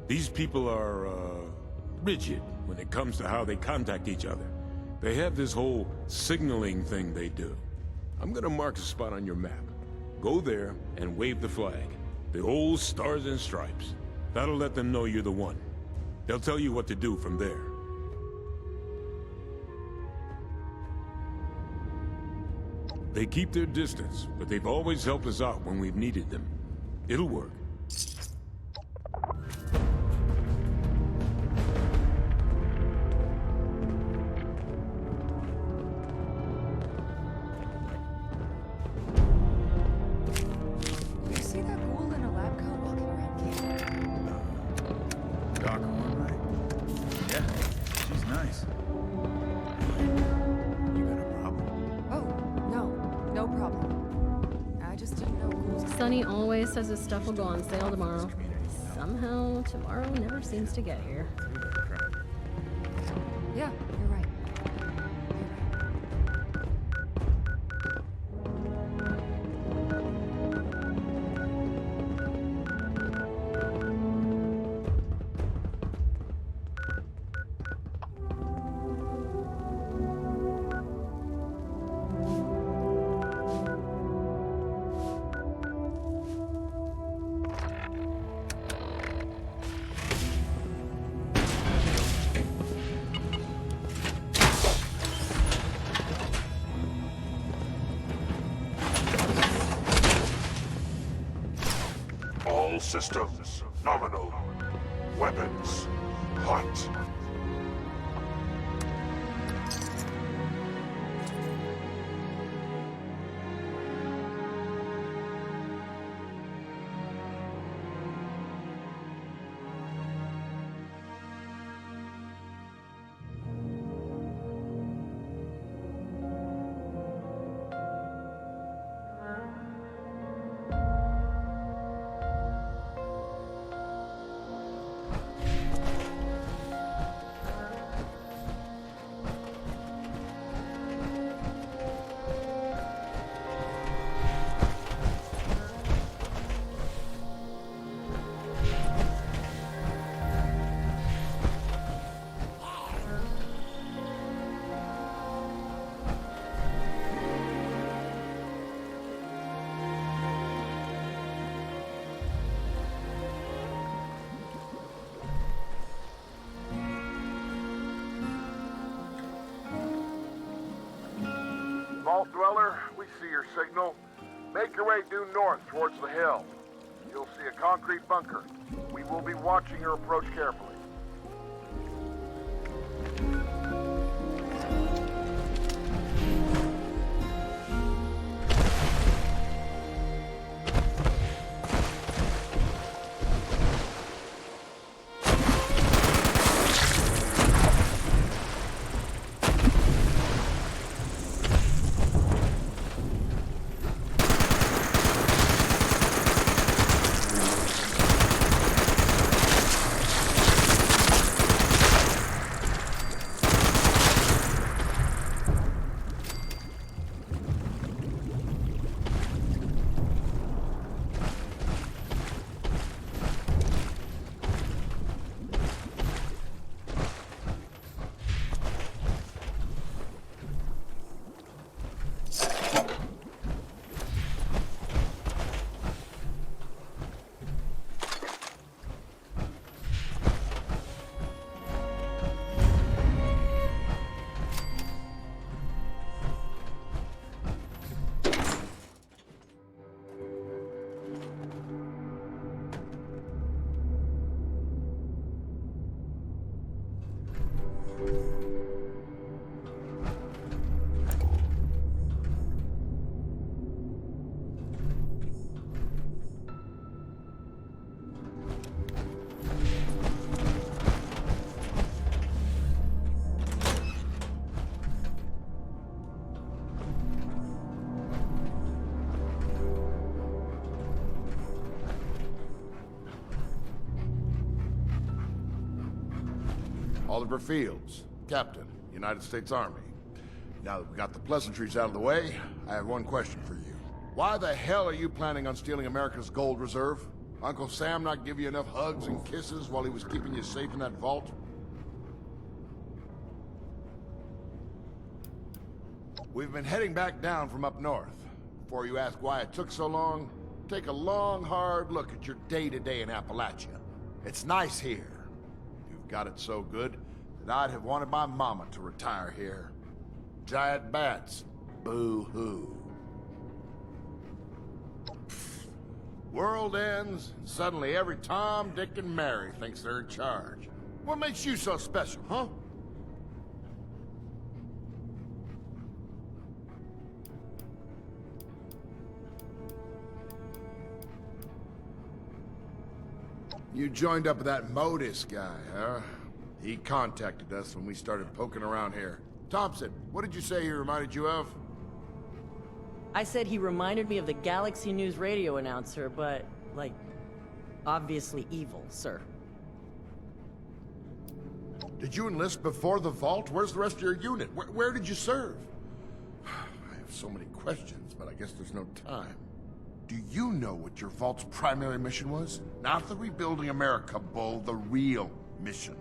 these people are, rigid when it comes to how they contact each other. They have this whole signaling thing they do. I'm gonna mark a spot on your map. Go there and wave the flag. The old stars and stripes. That'll let them know you're the one. They'll tell you what to do from there. They keep their distance, but they've always helped us out when we've needed them. It'll work. You see that ghoul in a lab coat walking around camp? Doc Horn, right? Yeah, she's nice. You got a problem? Oh, no problem. I just didn't know ghouls. Sonny always says his stuff will go on sale tomorrow. Somehow, tomorrow never seems to get here. Yeah, you're right. All systems nominal. Weapons hot. Vault Dweller, we see your signal. Make your way due north towards the hill. You'll see a concrete bunker. We will be watching your approach carefully. Oliver Fields, Captain, United States Army. Now that we got the pleasantries out of the way, I have one question for you. Why the hell are you planning on stealing America's gold reserve? Uncle Sam not give you enough hugs and kisses while he was keeping you safe in that vault? We've been heading back down from up north. Before you ask why it took so long, take a long, hard look at your day-to-day in Appalachia. It's nice here. You've got it so good that I'd have wanted my mama to retire here. Giant bats. Boo-hoo. World ends, and suddenly every Tom, Dick, and Mary thinks they're in charge. What makes you so special, huh? You joined up with that Modus guy, huh? He contacted us when we started poking around here. Thompson, what did you say he reminded you of? I said he reminded me of the Galaxy News radio announcer, but, like, obviously evil, sir. Did you enlist before the vault? Where's the rest of your unit? Where did you serve? I have so many questions, but I guess there's no time. Do you know what your vault's primary mission was? Not the rebuilding America, Bull, the real mission.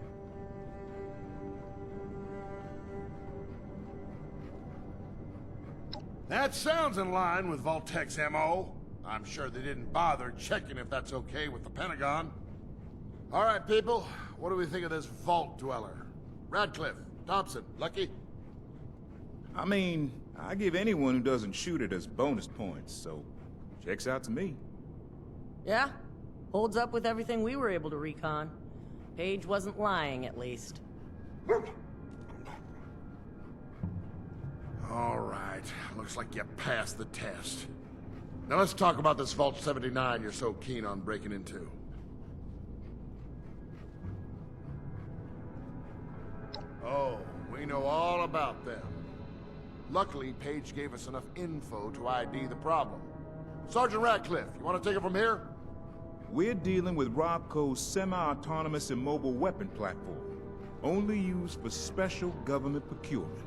That sounds in line with Vault-Tech's MO. I'm sure they didn't bother checking if that's okay with the Pentagon. All right, people, what do we think of this Vault Dweller? Radcliffe, Thompson, Lucky? I mean, I give anyone who doesn't shoot it as bonus points, so checks out to me. Yeah? Holds up with everything we were able to recon. Paige wasn't lying, at least. All right, looks like you passed the test. Now let's talk about this Vault 79 you're so keen on breaking into. Oh, we know all about them. Luckily, Paige gave us enough info to ID the problem. Sergeant Radcliffe, you want to take it from here? We're dealing with Robco's semi-autonomous and mobile weapon platform, only used for special government procurement.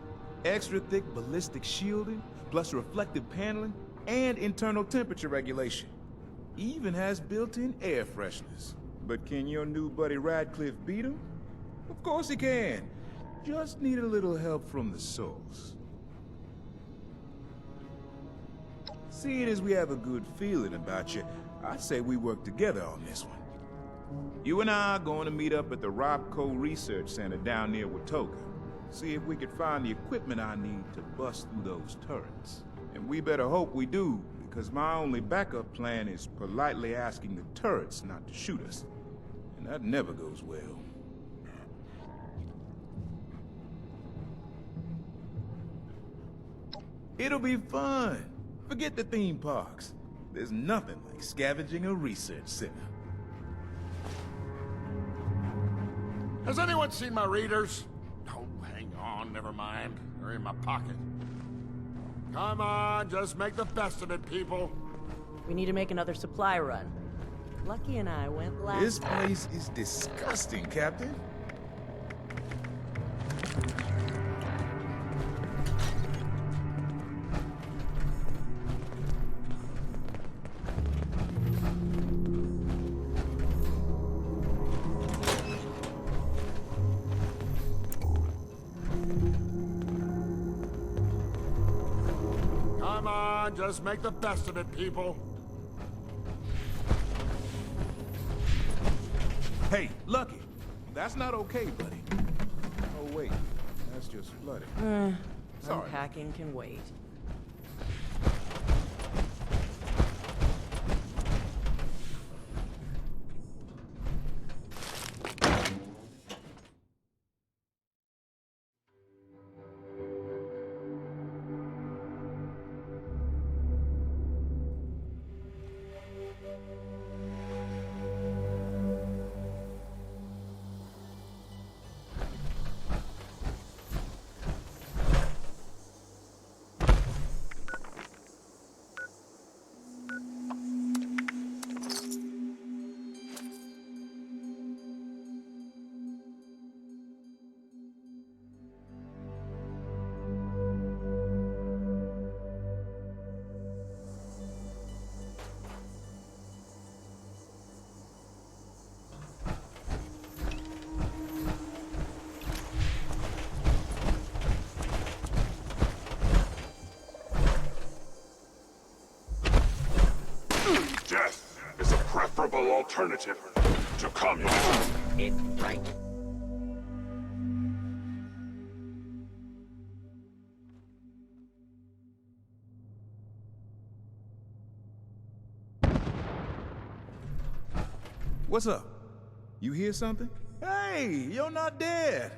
Extra thick ballistic shielding, plus reflective paneling, and internal temperature regulation. Even has built-in air fresheners. But can your new buddy Radcliffe beat him? Of course he can. Just need a little help from the source. Seeing as we have a good feeling about you, I say we work together on this one. You and I are going to meet up at the Robco Research Center down near Watoga. See if we can find the equipment I need to bust through those turrets. And we better hope we do, because my only backup plan is politely asking the turrets not to shoot us. And that never goes well. It'll be fun. Forget the theme parks. There's nothing like scavenging a research center. Has anyone seen my readers? Oh, hang on, never mind. They're in my pocket. Come on, just make the best of it, people. We need to make another supply run. Lucky and I went last. This place is disgusting, Captain. Come on, just make the best of it, people. Hey, Lucky, that's not okay, buddy. Oh, wait, that's just flooding. Sorry. Unpacking can wait. Death is a preferable alternative to communism. It's right. What's up? You hear something? Hey, you're not dead.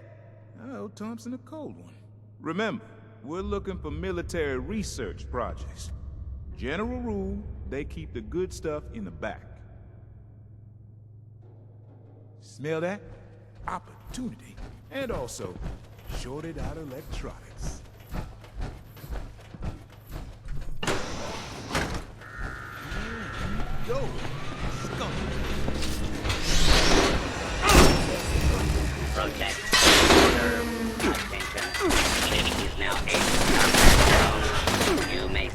I owe Thompson a cold one. Remember, we're looking for military research projects. General rule, they keep the good stuff in the back. Smell that? Opportunity. And also, shorted out electronics. Here we go. Skunk. Protect. Attention. Enemy is now down. You may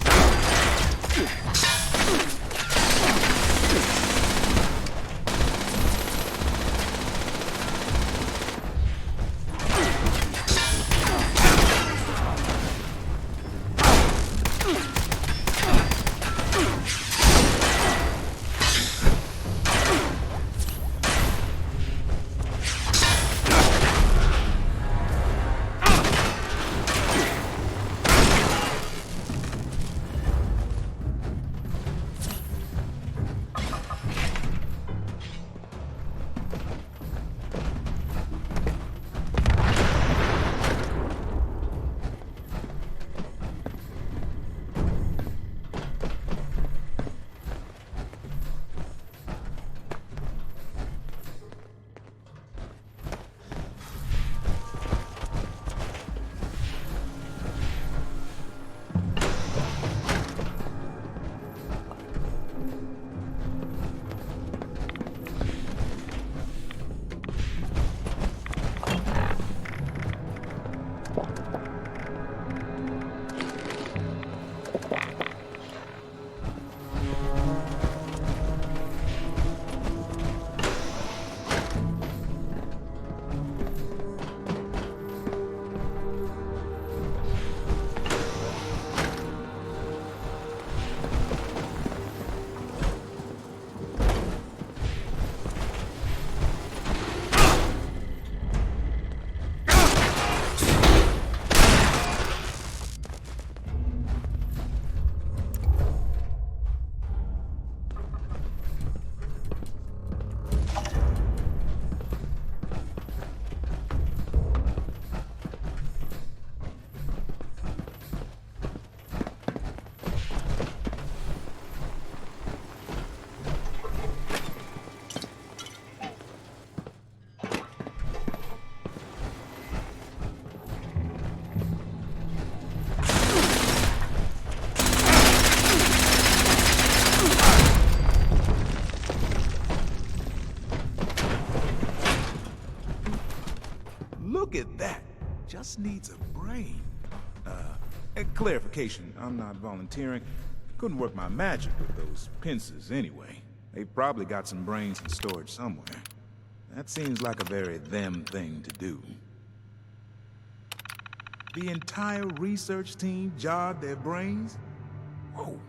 just needs a brain. Clarification, I'm not volunteering. Couldn't work my magic with those pincers anyway. They probably got some brains in storage somewhere. That seems like a very them thing to do. The entire research team jarred their brains? Whoa,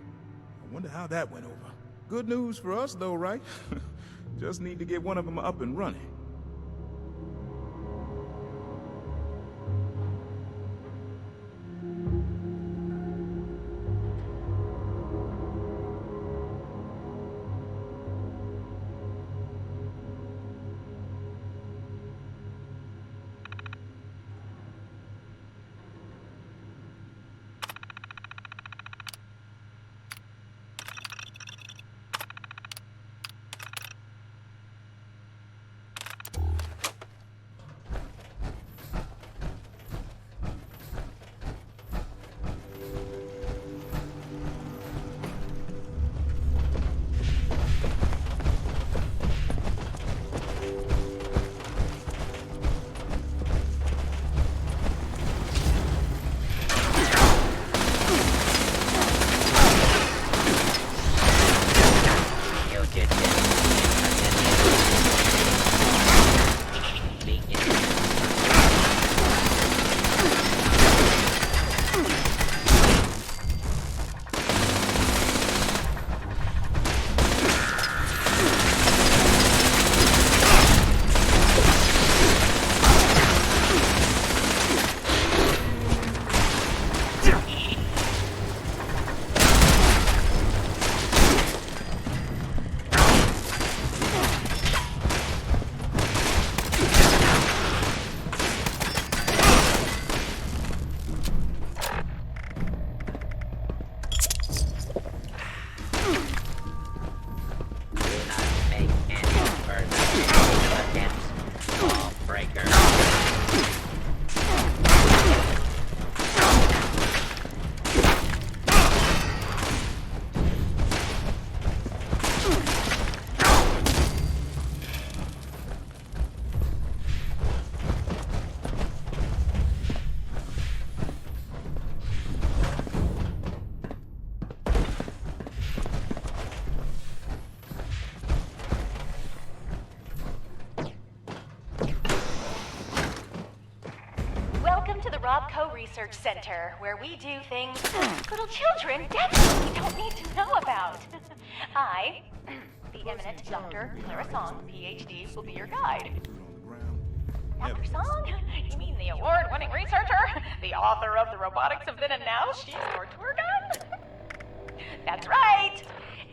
I wonder how that went over. Good news for us though, right? Just need to get one of them up and running. RobCo Research Center, where we do things little children definitely don't need to know about. I, the eminent Dr. Clara Song, PhD, will be your guide. Dr. Song? You mean the award-winning researcher? The author of The Robotics of Then and Now? She's your tour guide? That's right!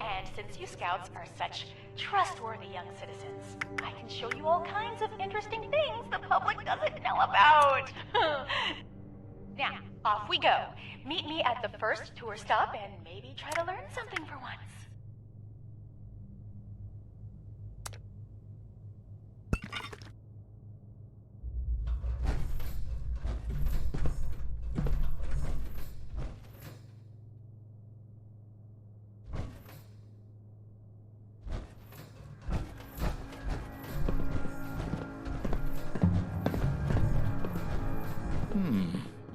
And since you scouts are such trustworthy young citizens, I can show you all kinds of interesting things the public doesn't know about. Now, off we go. Meet me at the first tour stop and maybe try to learn something for once.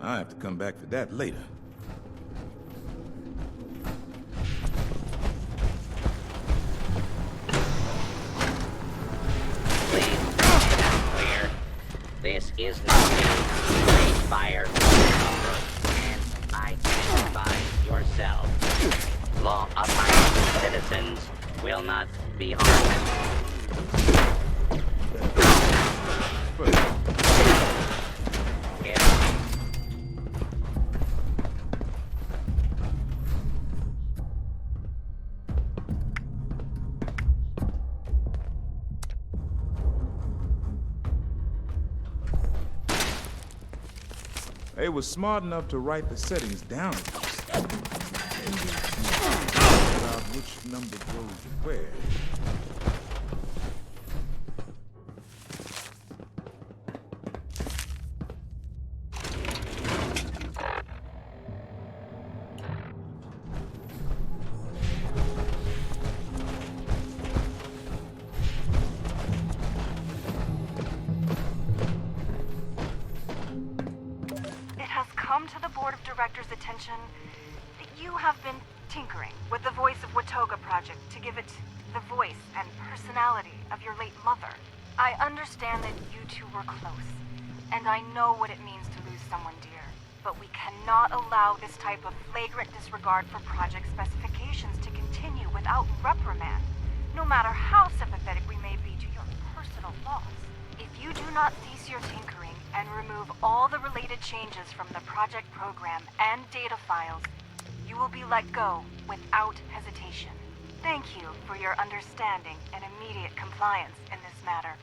I'll have to come back for that later. Please, clear. This is not a great fire and identify yourself. Law-abiding citizens will not be harmed. They were smart enough to write the settings down. About which number goes where. attention? You have been tinkering with the Voice of Watoga project to give it the voice and personality of your late mother. I understand that you two were close, and I know what it means to lose someone dear. But we cannot allow this type of flagrant disregard for project specifications to continue without reprimand, no matter how sympathetic we may be to your personal loss. If you do not cease your tinkering and remove all the related changes from the project program and data files, you will be let go without hesitation. Thank you for your understanding and immediate compliance in this matter.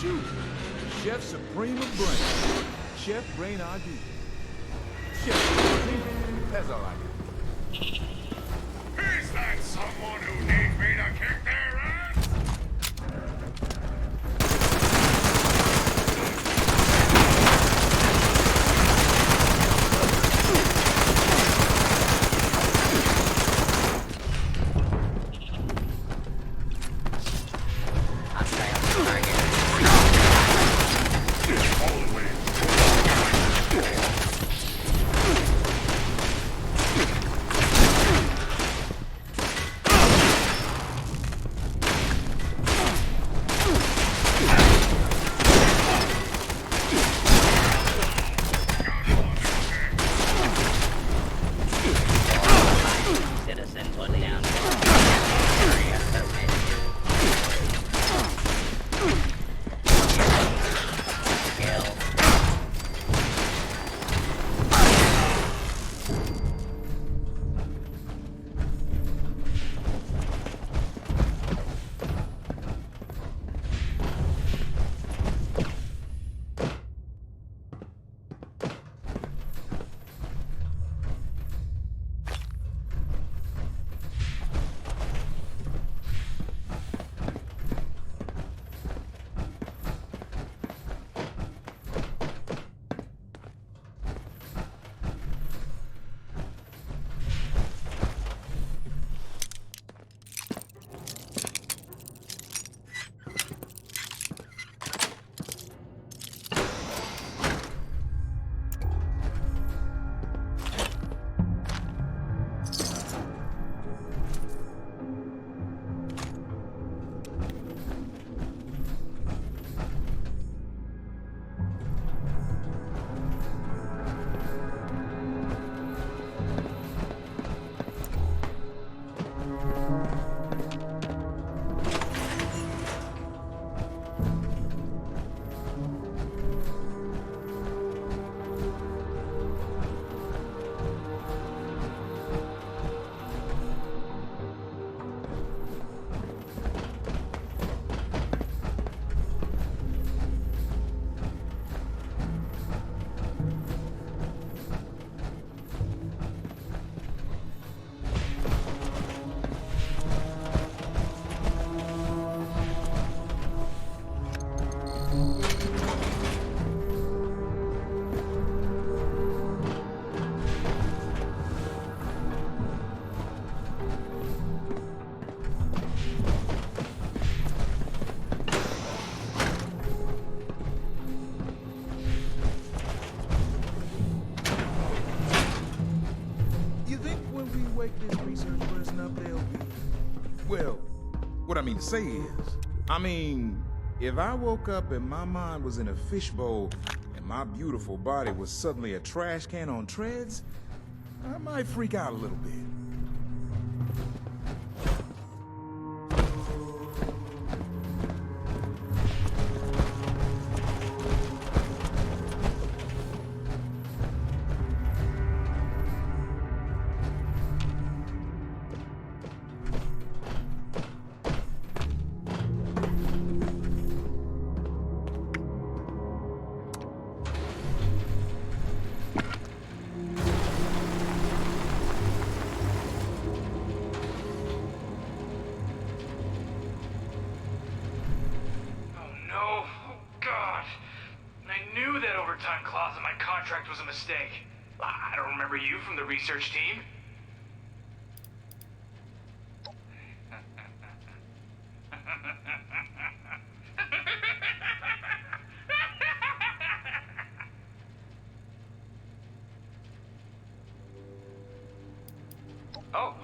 You, Chef Supreme of Brain. Chef Brain ID. Chef Supreme. That's all I got. Is that someone who needs me to kick their ass? wake this research person up, they'll be... Well, what I mean to say is, if I woke up and my mind was in a fishbowl and my beautiful body was suddenly a trash can on treads, I might freak out a little bit. Was a mistake. I don't remember you from the research team. Oh,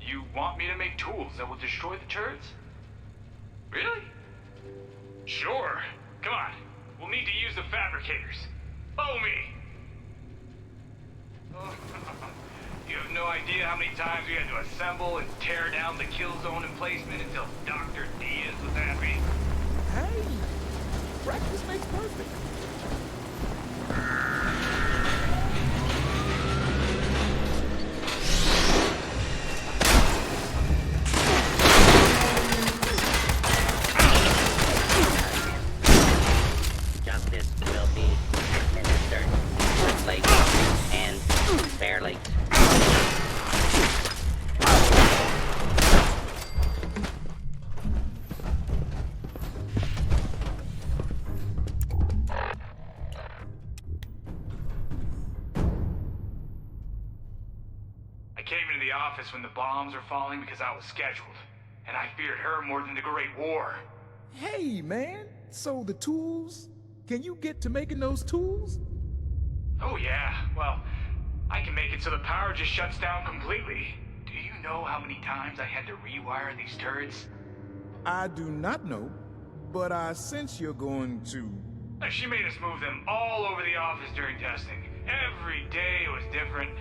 you want me to make tools that will destroy the turds? Really? Sure. Come on. We'll need to use the fabricators. Follow me! You have no idea how many times we had to assemble and tear down the kill zone emplacement until Dr. Diaz was happy. Hey! Practice makes perfect. Justice will be administered quickly and fairly. I came into the office when the bombs were falling because I was scheduled, and I feared her more than the Great War. Hey, man! So the tools? Can you get to making those tools? Oh yeah, well, I can make it so the power just shuts down completely. Do you know how many times I had to rewire these turrets? I do not know, but I sense you're going to... She made us move them all over the office during testing. Every day was different.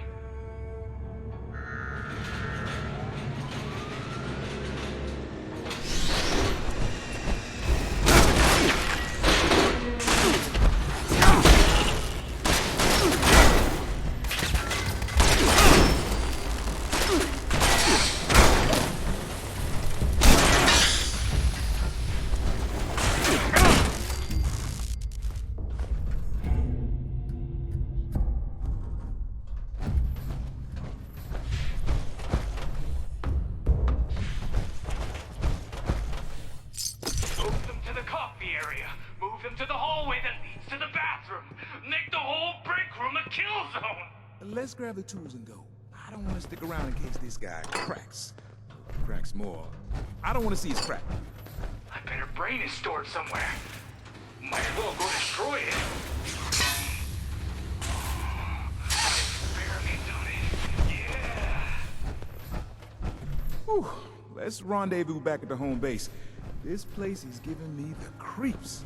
Let's grab the tools and go. I don't want to stick around in case this guy cracks. Cracks more. I don't want to see his crack. I bet her brain is stored somewhere. Might as well go destroy it. Experiment on it. Yeah. Whew. Let's rendezvous back at the home base. This place is giving me the creeps.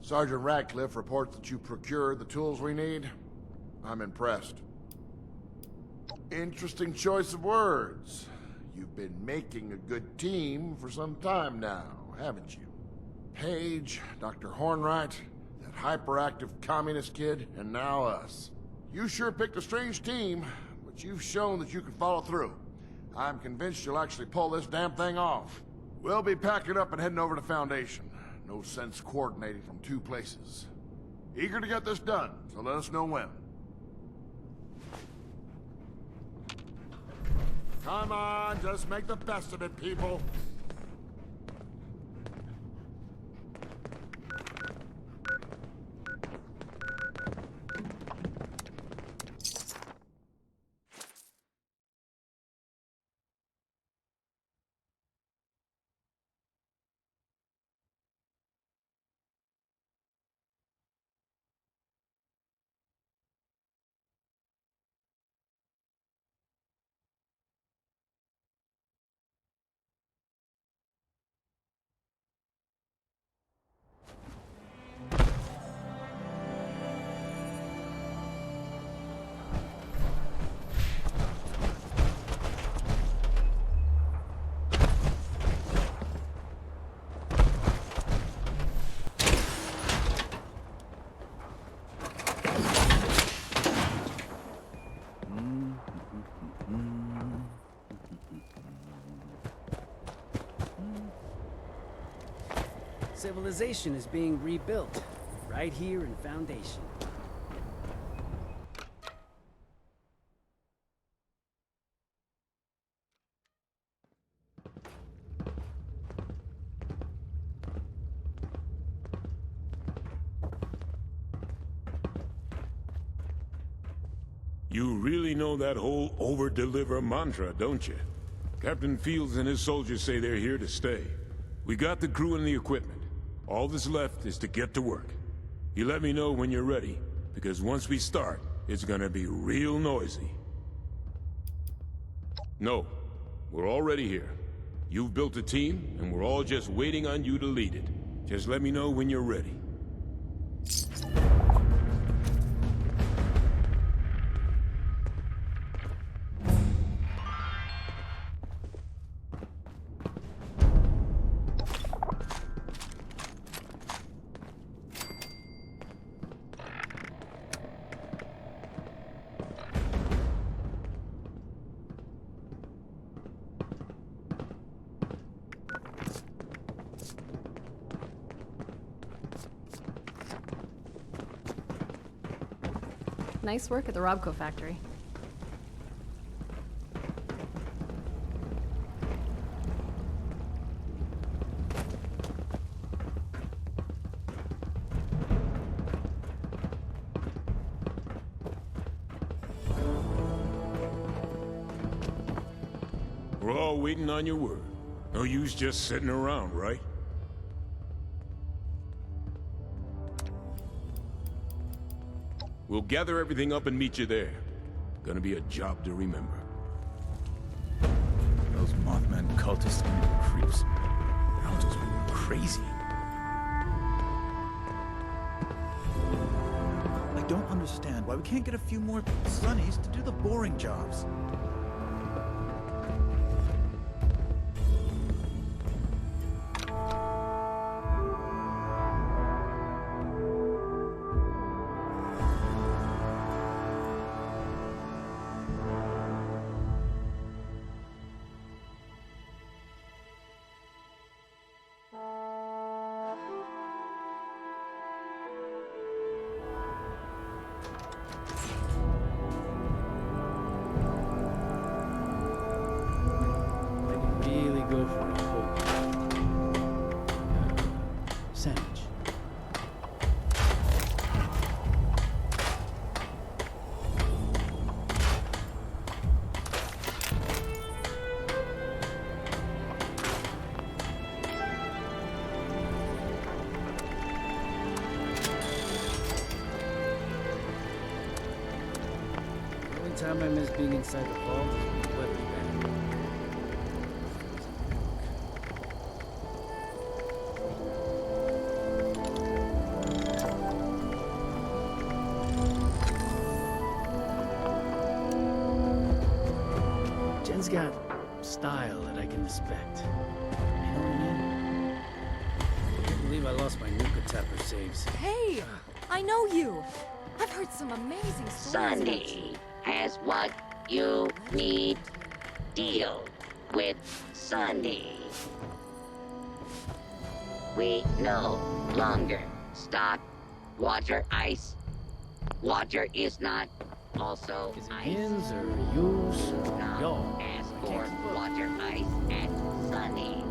Sergeant Radcliffe reports that you procured the tools we need. I'm impressed. Interesting choice of words. You've been making a good team for some time now, haven't you? Paige, Dr. Hornwright, that hyperactive communist kid, and now us. You sure picked a strange team, but you've shown that you can follow through. I'm convinced you'll actually pull this damn thing off. We'll be packing up and heading over to Foundation. No sense coordinating from two places. Eager to get this done, so let us know when. Come on, just make the best of it, people. Civilization is being rebuilt, right here in Foundation. You really know that whole over-deliver mantra, don't you? Captain Fields and his soldiers say they're here to stay. We got the crew and the equipment. All that's left is to get to work. You let me know when you're ready, because once we start, it's gonna be real noisy. No, we're already here. You've built a team, and we're all just waiting on you to lead it. Just let me know when you're ready. Nice work at the Robco factory. We're all waiting on your word. No use just sitting around, right? We'll gather everything up and meet you there. Gonna be a job to remember. Those Mothman cultists and creeps. They're all just crazy. I don't understand why we can't get a few more Sonnies to do the boring jobs. Go for a whole sandwich. The only time I miss being inside the vault is when the weapon band. He's got style that I can respect. You know what I mean? I can't believe I lost my Nuka Tapper saves. Hey! I know you! I've heard some amazing stories about you. Sunny has what you need. Deal with Sunny. We no longer stock water ice. Water is not also ice. Yins or yous or Now y'all. ask for water ice at Sunny's.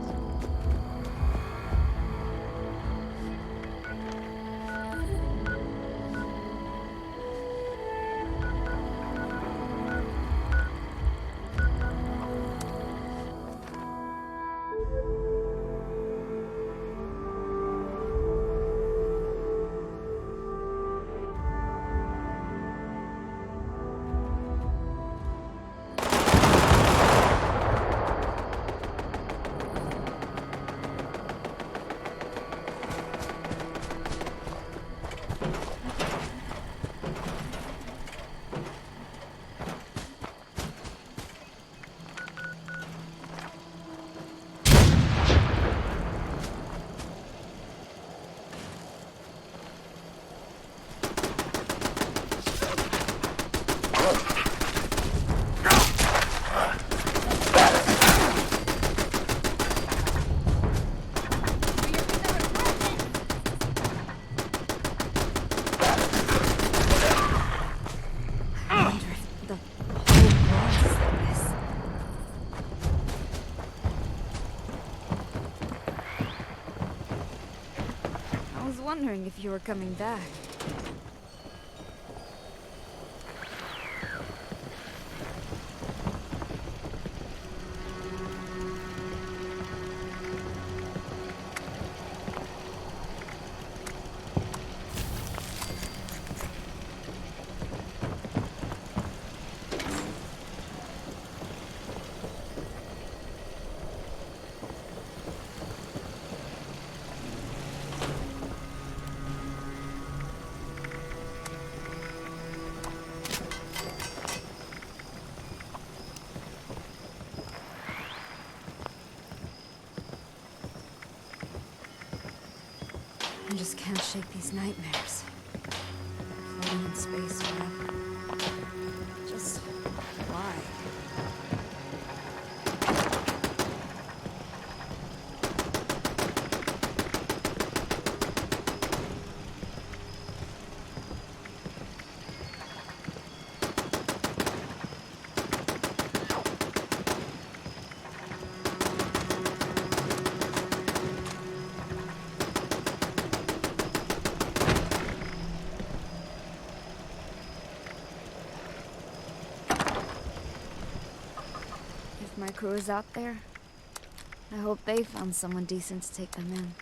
I was wondering if you were coming back. I just can't shake these nightmares. Floating in space forever. Just why? If my crew is out there, I hope they found someone decent to take them in.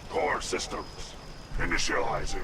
Core systems. Initializing.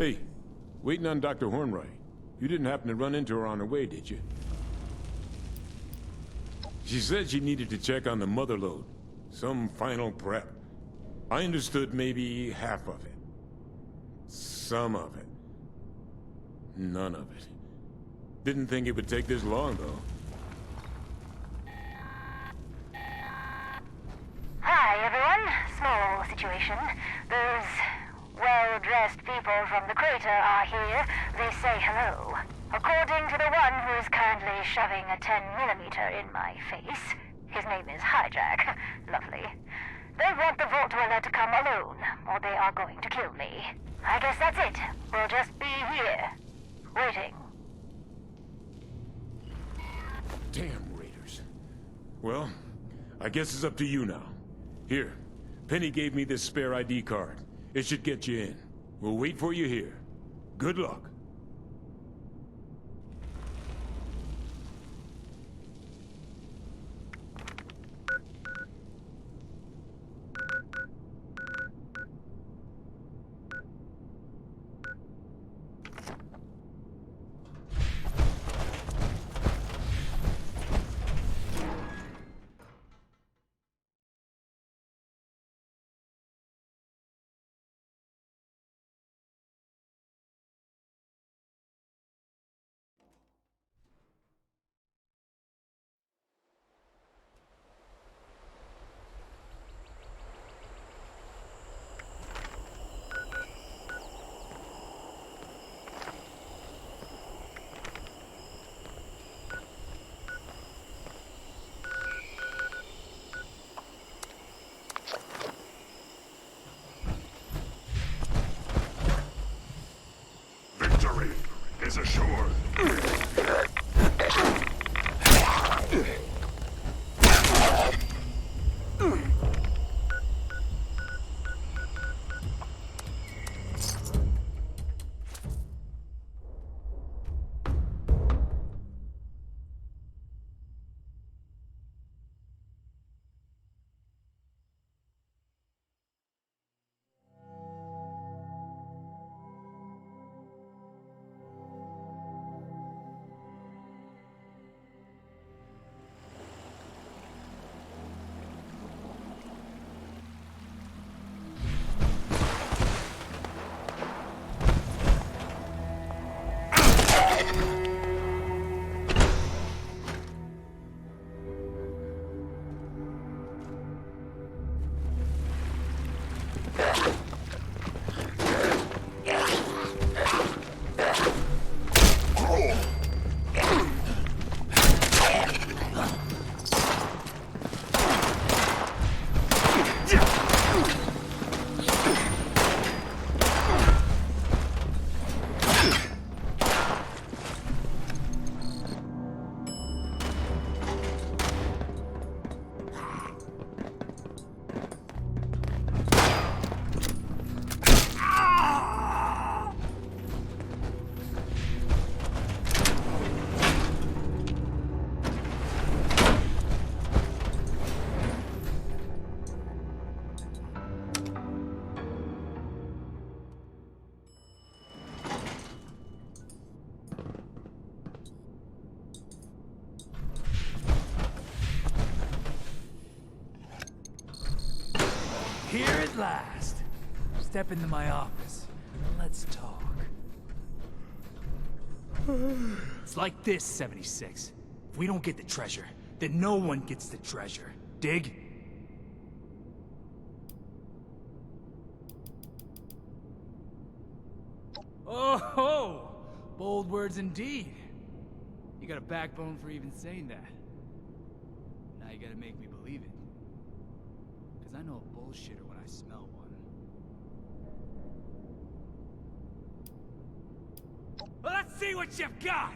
Hey, waiting on Dr. Hornwright. You didn't happen to run into her on her way, did you? She said she needed to check on the mother load. Some final prep. I understood maybe half of it. Some of it. None of it. Didn't think it would take this long, though. Hi, everyone. Small situation. Those well-dressed people from the crater are here. They say hello. According to the one who is currently shoving a 10mm in my face, his name is Hijack. Lovely. They want the Vault Dweller to come alone, or they are going to kill me. I guess that's it. We'll just be here, waiting. Damn raiders. Well, I guess it's up to you now. Here, Penny gave me this spare ID card. It should get you in. We'll wait for you here. Good luck. Victory is assured. Here at last. Step into my office. Let's talk. It's like this, 76. If we don't get the treasure, then no one gets the treasure. Dig? Oh, bold words indeed. You got a backbone for even saying that. Now you gotta make me believe it. Because I know a bullshitter when I smell one. Well, let's see what you've got!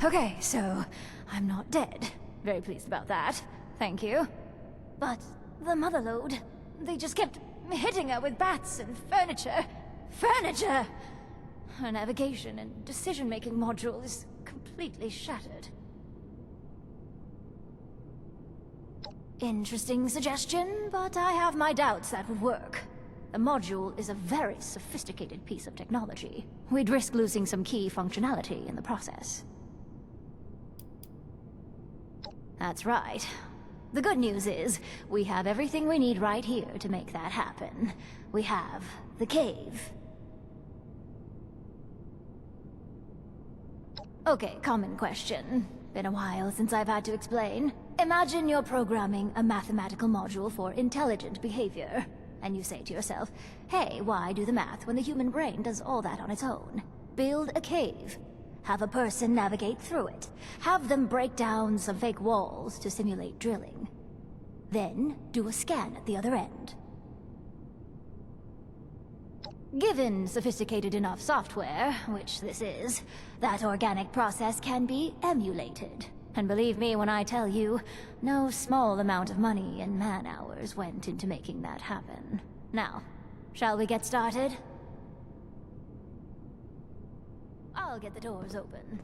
Okay, so I'm not dead. Very pleased about that. Thank you. But the motherlode, they just kept hitting her with bats and furniture. Furniture! Her navigation and decision-making module is completely shattered. Interesting suggestion, but I have my doubts that would work. The module is a very sophisticated piece of technology. We'd risk losing some key functionality in the process. That's right. The good news is, we have everything we need right here to make that happen. We have the cave. Okay, common question. Been a while since I've had to explain. Imagine you're programming a mathematical module for intelligent behavior. And you say to yourself, hey, why do the math when the human brain does all that on its own? Build a cave. Have a person navigate through it. Have them break down some fake walls to simulate drilling. Then, do a scan at the other end. Given sophisticated enough software, which this is, that organic process can be emulated. And believe me when I tell you, no small amount of money and man-hours went into making that happen. Now, shall we get started? I'll get the doors open.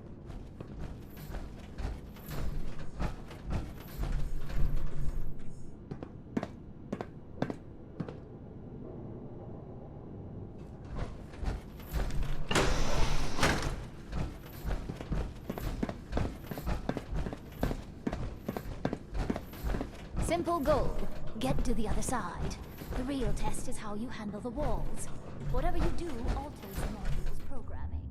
Simple goal. Get to the other side. The real test is how you handle the walls. Whatever you do alters the module's programming.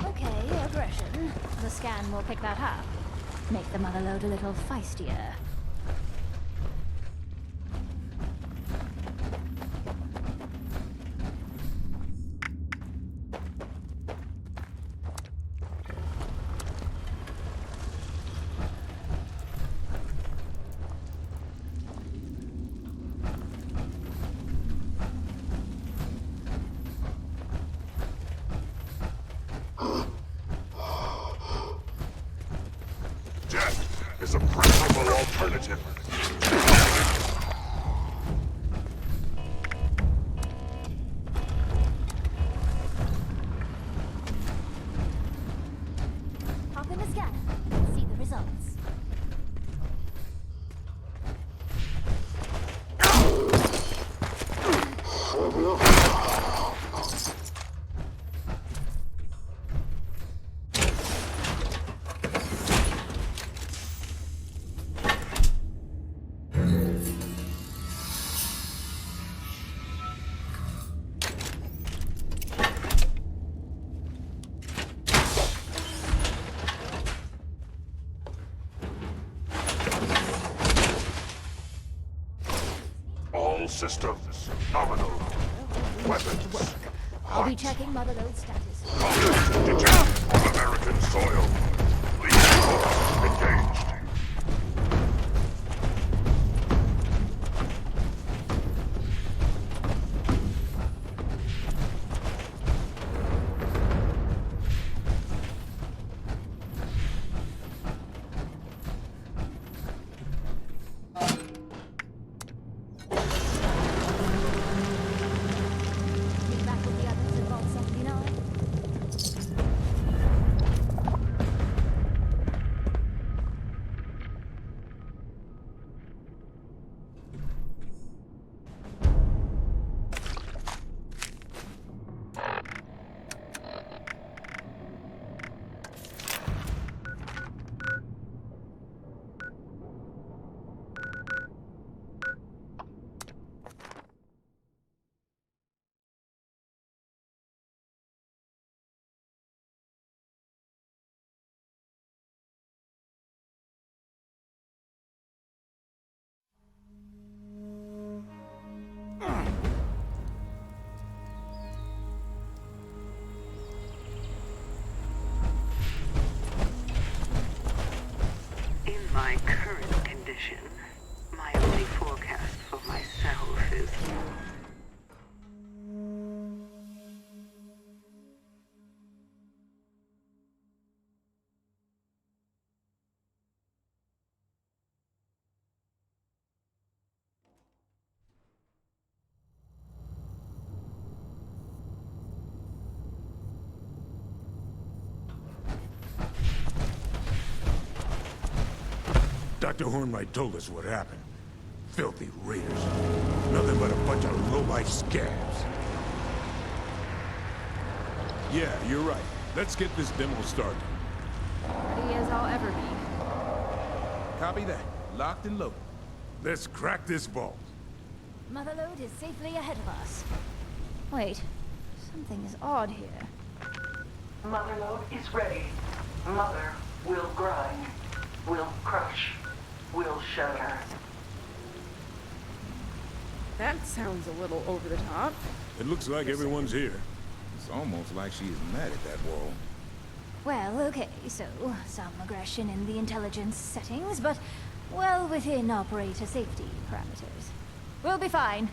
Okay, aggression. The scan will pick that up. Make the motherlode a little feistier. Death is a preferable alternative. Hop in the scanner and see the results. All systems nominal. Weapons. I'll be checking motherlode status. Detected on American soil. Lead force engaged. Meet back with the others at Vault 79. Dr. Hornwright told us what happened. Filthy raiders. Nothing but a bunch of low-life scabs. Yeah, you're right. Let's get this demo started. Ready as I'll ever be. Copy that. Locked and loaded. Let's crack this vault. Motherlode is safely ahead of us. Wait, something is odd here. Motherlode is ready. Mother will grind, will crush, will shatter. That sounds a little over the top. It looks like everyone's here. It's almost like she is mad at that wall. Well, okay, so some aggression in the intelligence settings, but well within operator safety parameters. We'll be fine.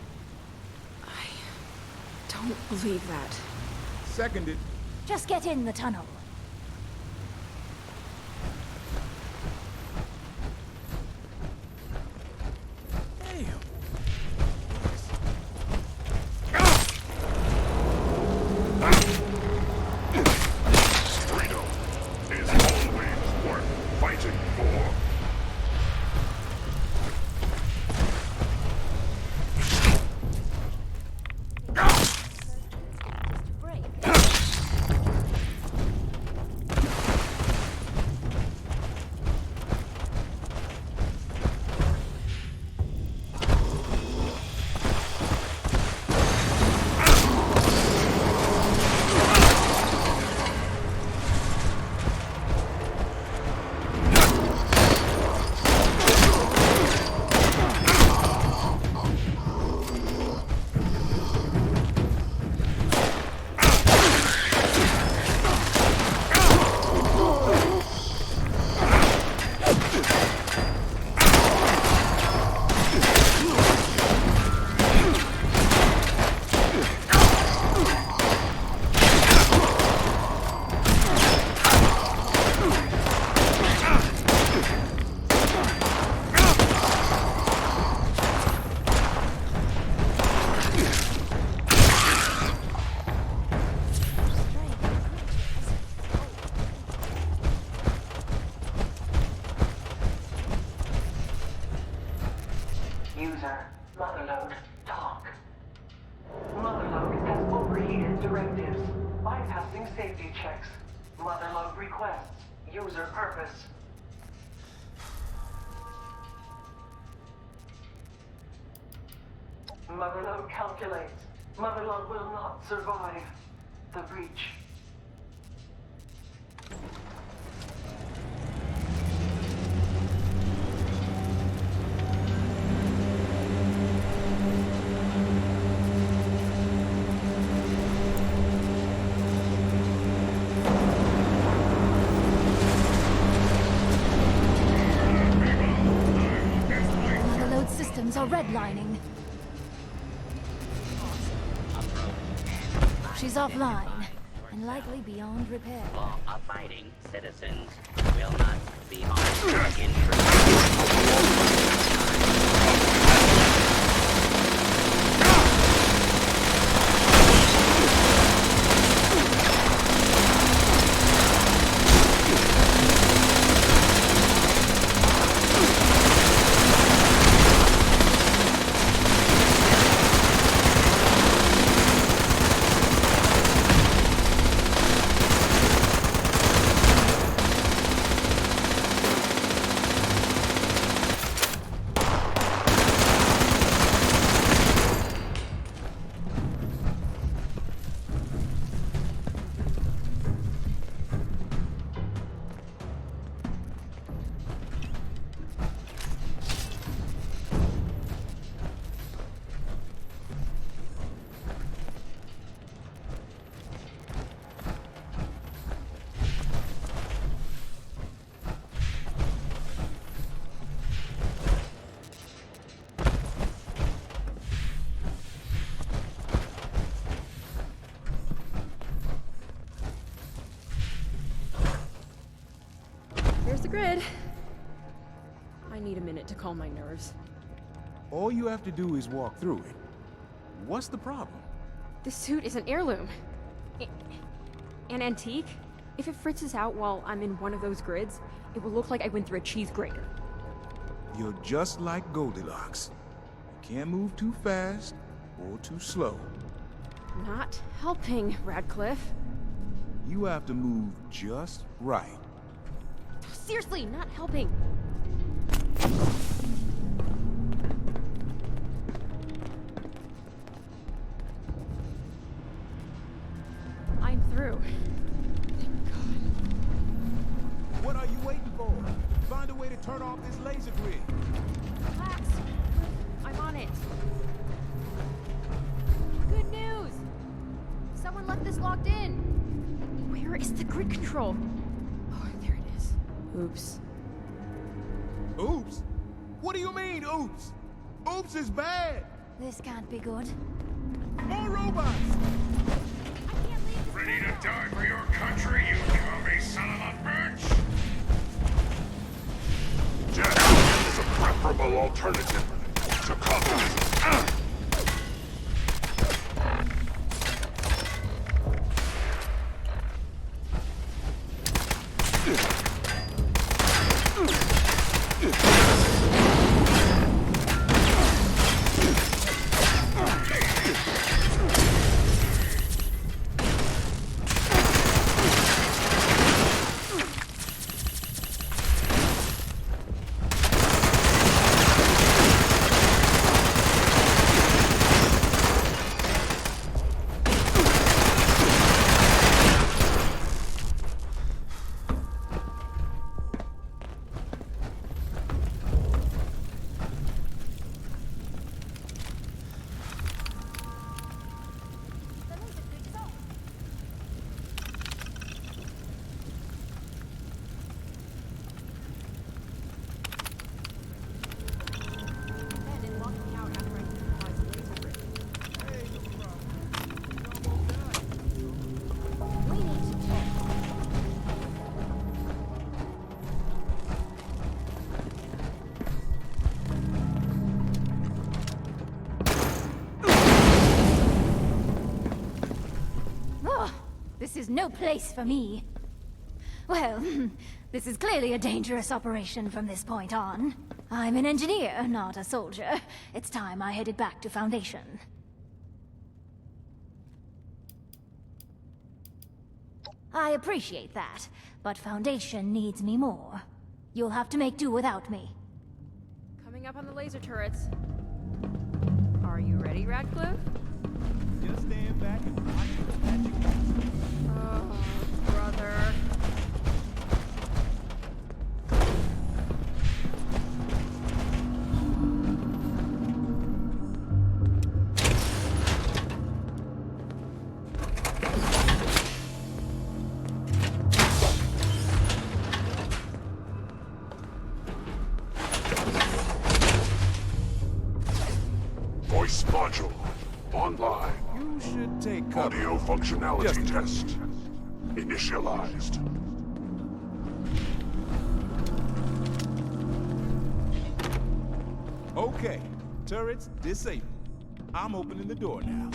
I don't believe that. Seconded. Just get in the tunnel. User, Motherlode, talk. Motherlode has overheated directives, bypassing safety checks. Motherlode requests, user purpose. Motherlode calculates. Motherlode will not survive the breach. Motherlode systems are redlining. She's offline, and likely beyond repair. Law-abiding citizens will not be harmed in Here's the grid. I need a minute to calm my nerves. All you have to do is walk through it. What's the problem? This suit is an heirloom. An antique. If it fritzes out while I'm in one of those grids, it will look like I went through a cheese grater. You're just like Goldilocks. You can't move too fast or too slow. Not helping, Radcliffe. You have to move just right. Seriously, not helping. I'm through. What are you waiting for? Find a way to turn off this laser grid. Relax. I'm on it. Good news! Someone left this locked in. Where is the grid control? Oh, there it is. Oops. Oops? What do you mean, oops? Oops is bad. This can't be good. More robots! Ready to die for your country, you commie son of a bitch? Death is a preferable alternative to communism. This is no place for me. Well, this is clearly a dangerous operation from this point on. I'm an engineer, not a soldier. It's time I headed back to Foundation. I appreciate that, but Foundation needs me more. You'll have to make do without me. Coming up on the laser turrets. Are you ready, Radcliffe? Just stand back and watch the magic. Oh, brother. Voice module online. You should take cover. Audio functionality Just test initialized. Okay, turrets disabled. I'm opening the door now.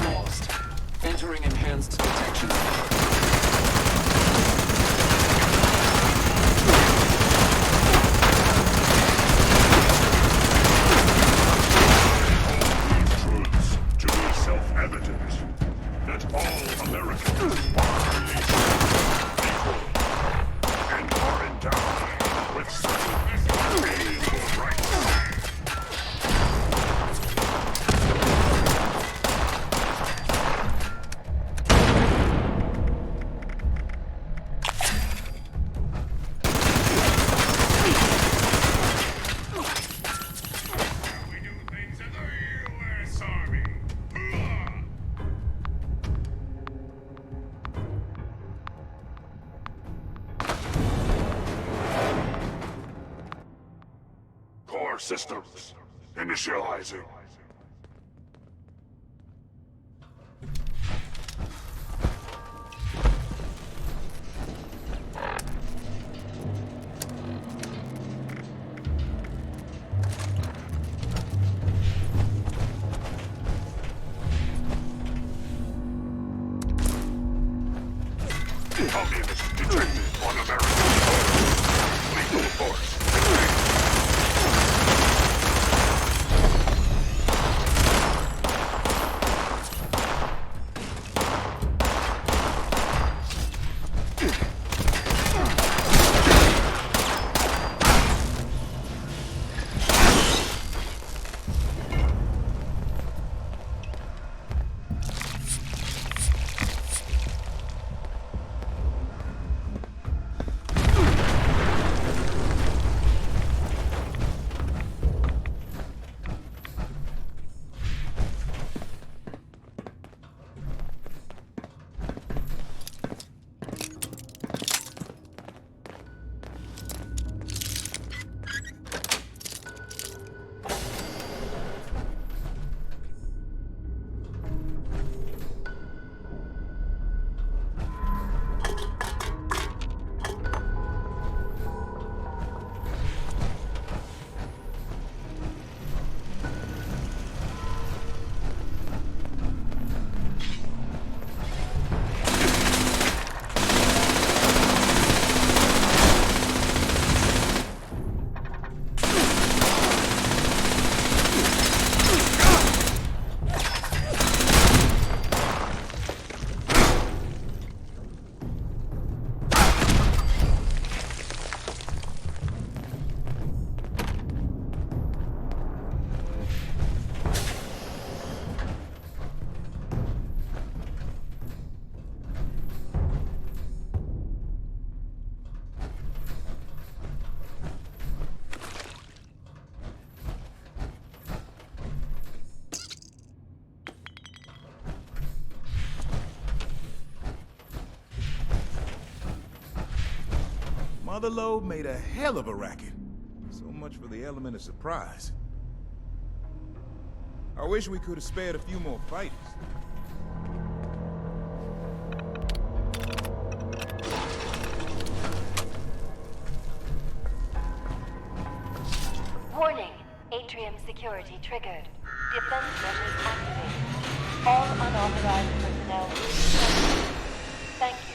Lost. Entering enhanced detection. Truths to be self-evident that all Americans are equal and are endowed with certain inalienable rights. Core systems initializing. Communist detected on American soil. Lethal force. Mother Lode made a hell of a racket. So much for the element of surprise. I wish we could have spared a few more fighters. Warning. Atrium security triggered. Defense measures activated. All unauthorized personnel. Thank you.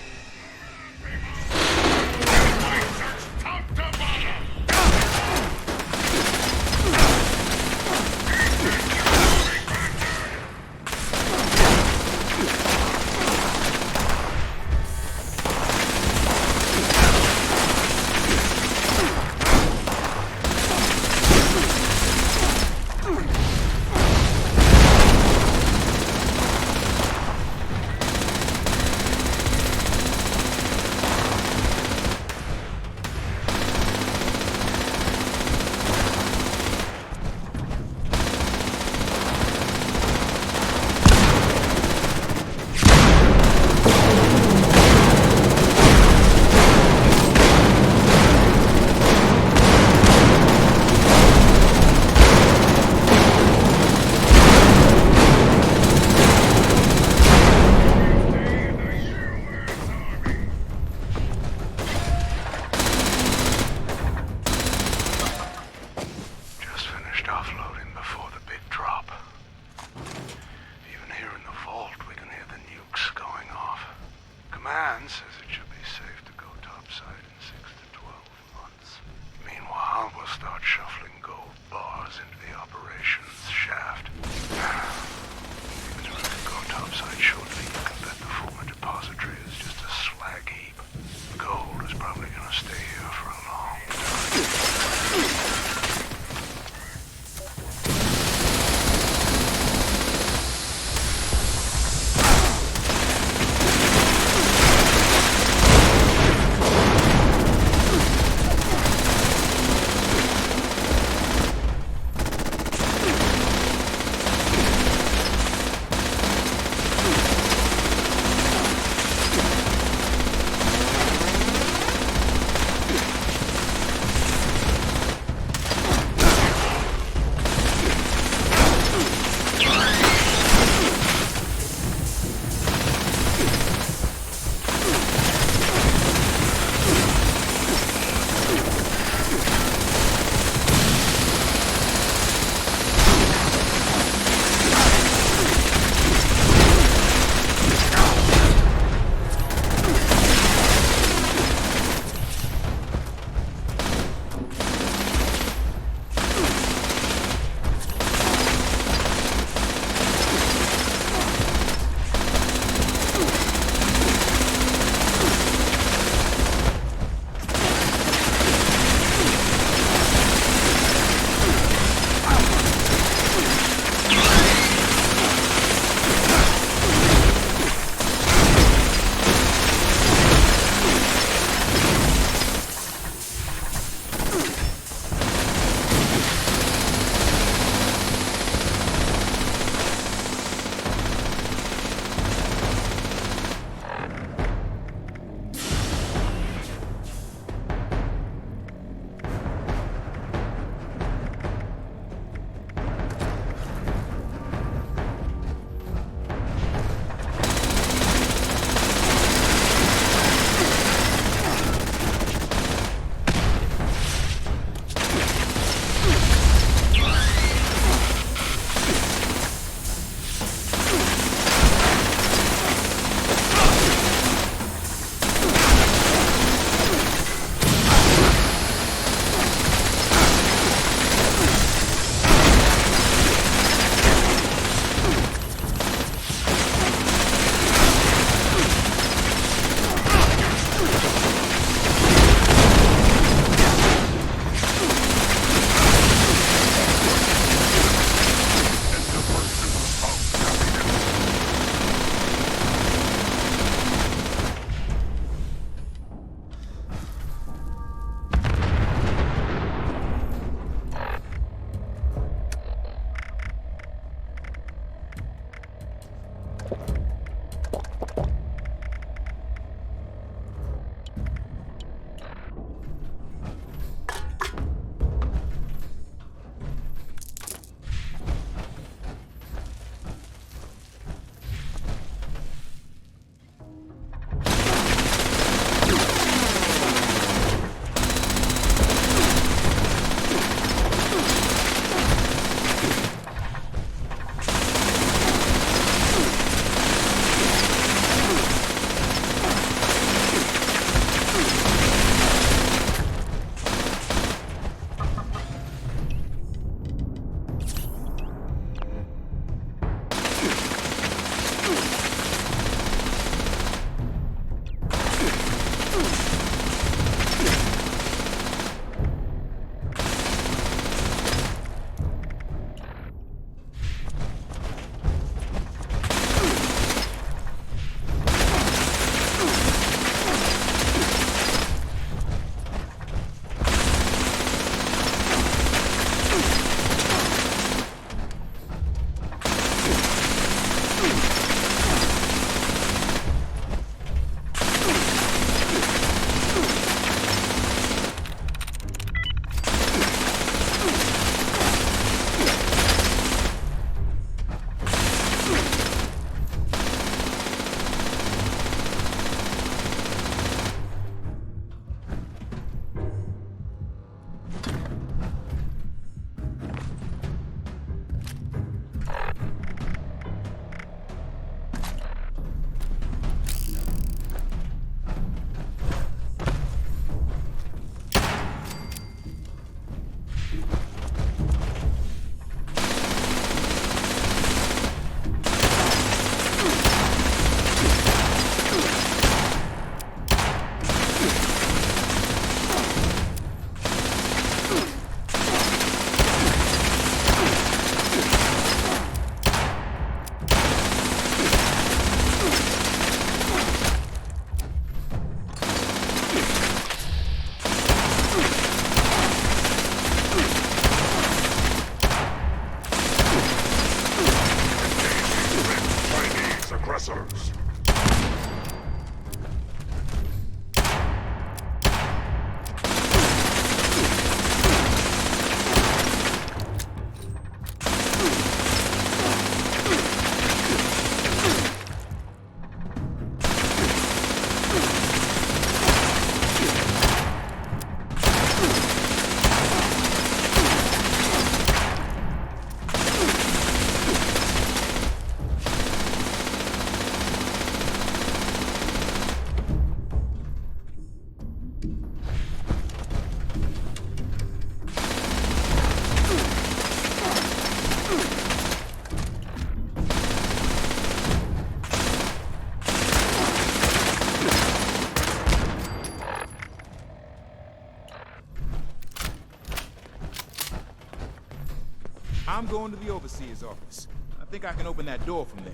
I'm going to the Overseer's office. I think I can open that door from there.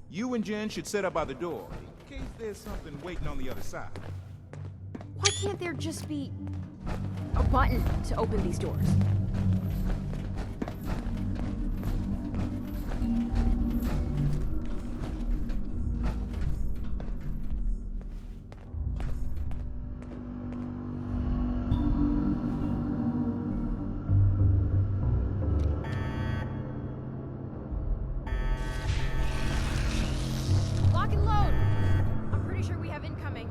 You and Jen should set up by the door, in case there's something waiting on the other side. Why can't there just be a button to open these doors? Lock and load! I'm pretty sure we have incoming.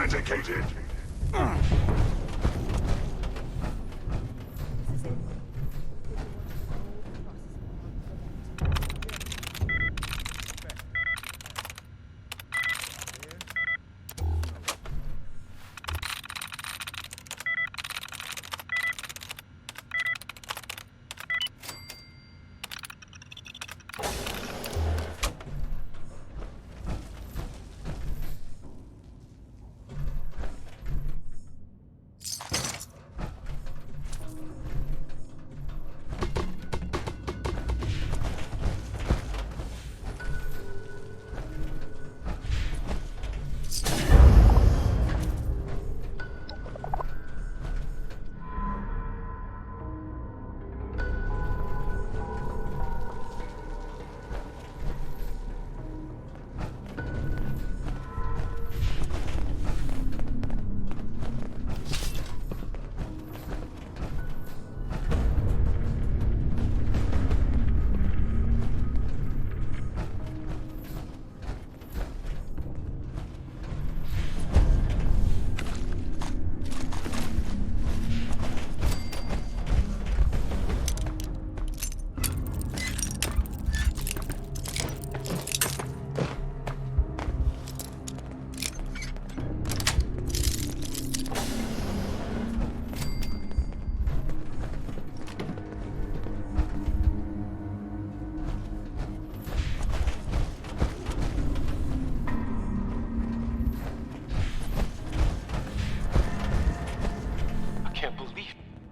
eradicated.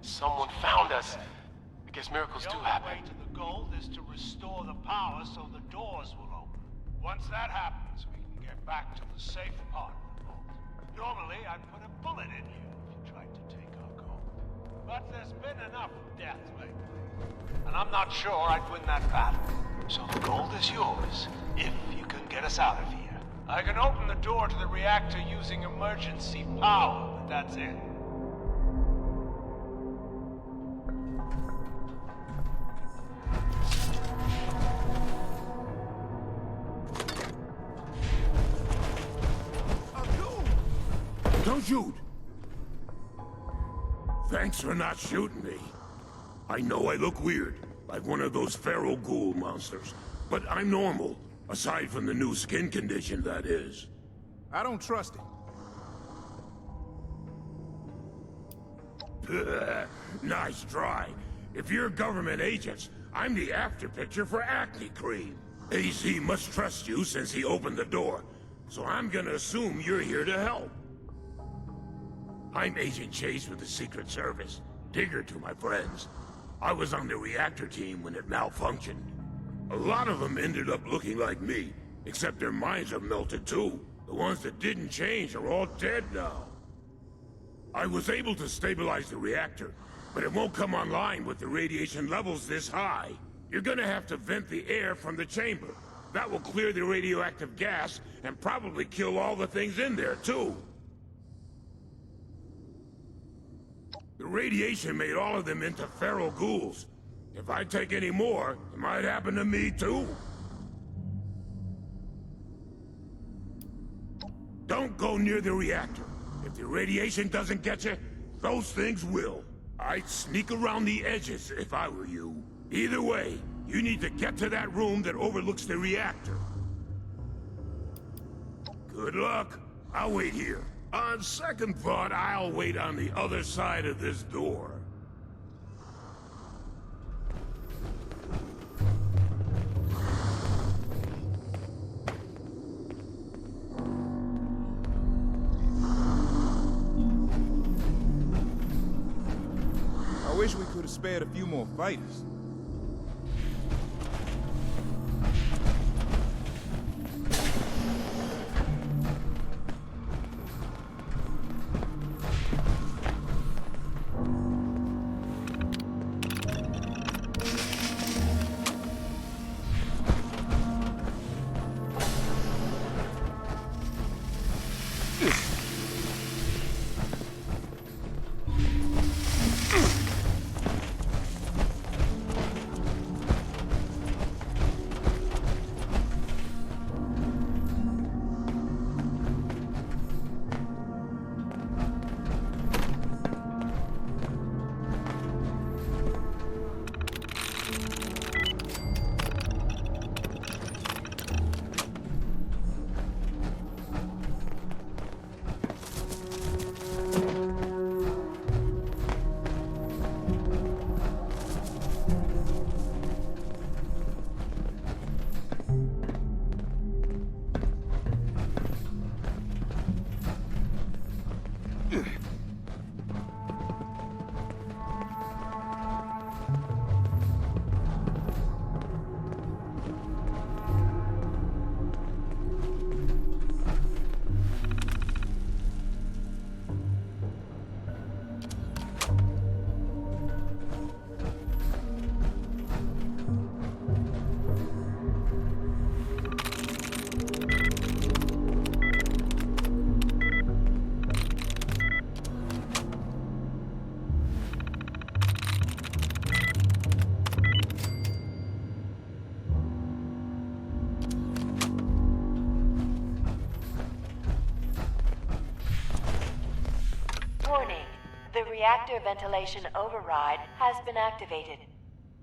Someone found us. I guess miracles do happen. The only way to the goal is to restore the power so the doors will open. Once that happens, we can get back to the safe part of the vault. Normally, I'd put a bullet in you if you tried to take our goal. But there's been enough death lately. And I'm not sure I'd win that battle. So the gold is yours, if you can get us out of here. I can open the door to the reactor using emergency power, but that's it. Don't shoot! Thanks for not shooting me. I know I look weird, like one of those feral ghoul monsters, but I'm normal, aside from the new skin condition, that is. I don't trust it. Nice try. If you're government agents, I'm the after picture for acne cream. AZ must trust you since he opened the door, so I'm gonna assume you're here to help. I'm Agent Chase with the Secret Service. Digger to my friends. I was on the reactor team when it malfunctioned. A lot of them ended up looking like me, except their minds have melted too. The ones that didn't change are all dead now. I was able to stabilize the reactor, but it won't come online with the radiation levels this high. You're gonna have to vent the air from the chamber. That will clear the radioactive gas and probably kill all the things in there too. The radiation made all of them into feral ghouls. If I take any more, it might happen to me too. Don't go near the reactor. If the radiation doesn't get you, those things will. I'd sneak around the edges if I were you. Either way, you need to get to that room that overlooks the reactor. Good luck. I'll wait here. On second thought, I'll wait on the other side of this door. I wish we could have spared a few more fighters. Warning. The reactor ventilation override has been activated.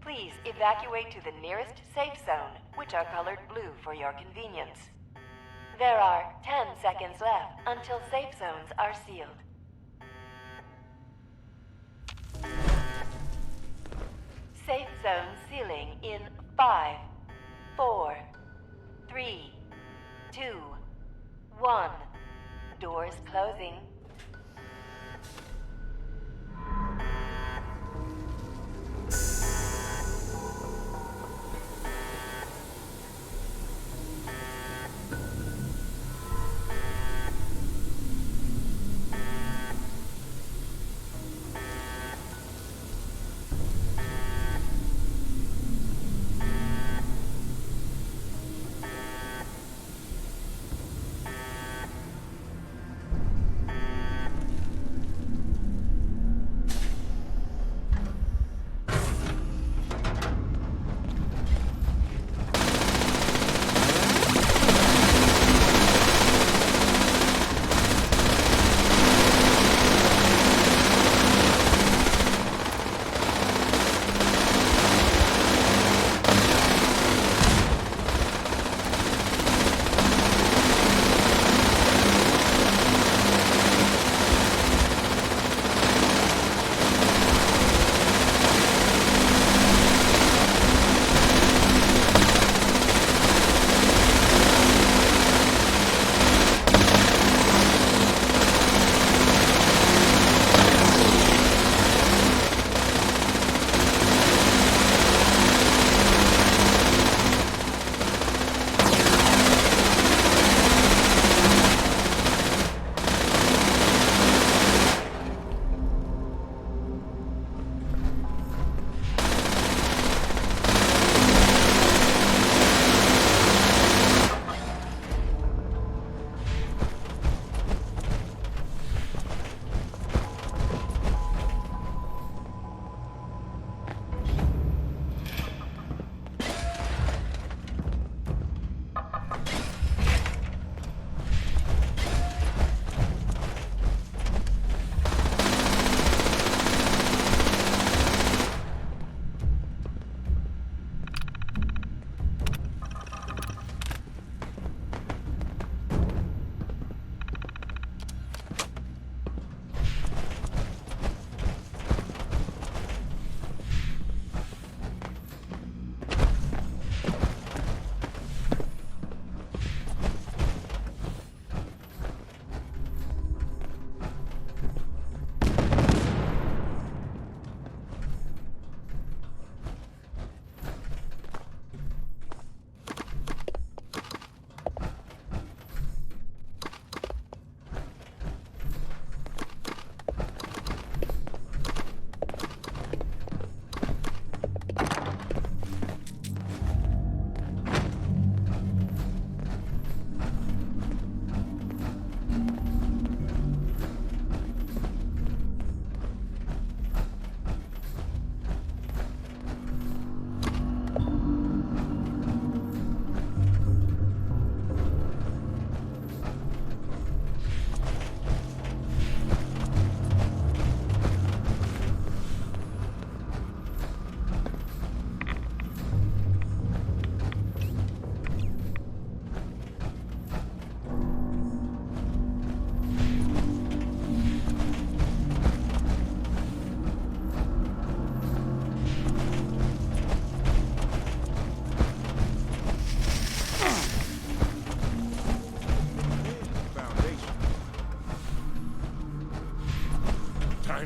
Please evacuate to the nearest safe zone, which are colored blue for your convenience. There are 10 seconds left until safe zones are sealed. Safe zone sealing in 5, 4, 3, 2, 1. Doors closing.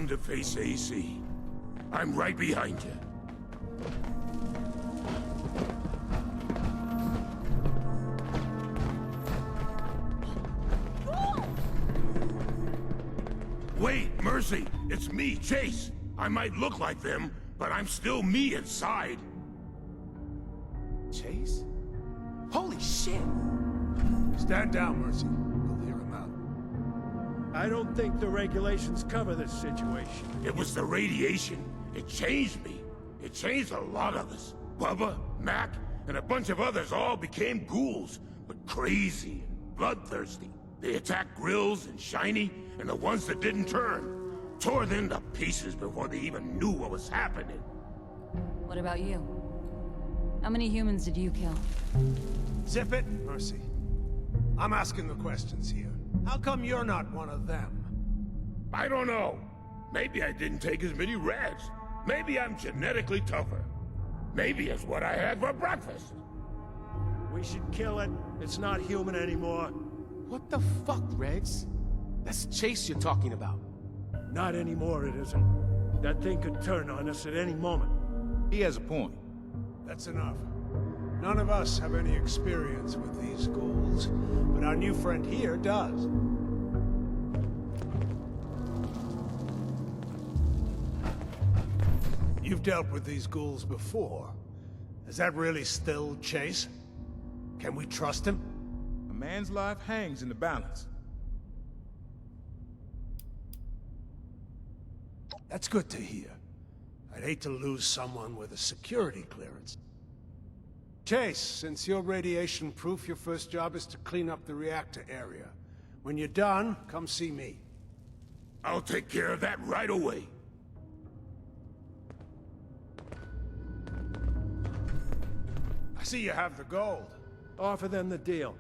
time to face AC. I'm right behind you. Wait, Mercy! It's me, Chase! I might look like them, but I'm still me inside. Chase? Holy shit! Stand down, Mercy. We'll hear him out. I don't think the regulations cover this situation. It was the radiation. It changed me. It changed a lot of us. Bubba, Mac, and a bunch of others all became ghouls, but crazy and bloodthirsty. They attacked Grills and Shiny, and the ones that didn't turn. Tore them to pieces before they even knew what was happening. What about you? How many humans did you kill? Zip it, Mercy. I'm asking the questions here. How come you're not one of them? I don't know. Maybe I didn't take as many reds. Maybe I'm genetically tougher. Maybe it's what I had for breakfast. We should kill it. It's not human anymore. What the fuck, Regs? That's Chase you're talking about. Not anymore, it isn't. That thing could turn on us at any moment. He has a point. That's enough. None of us have any experience with these ghouls, but our new friend here does. You've dealt with these ghouls before. Is that really still Chase? Can we trust him? A man's life hangs in the balance. That's good to hear. I'd hate to lose someone with a security clearance. Chase, since you're radiation-proof, your first job is to clean up the reactor area. When you're done, come see me. I'll take care of that right away. I see you have the gold. Offer them the deal.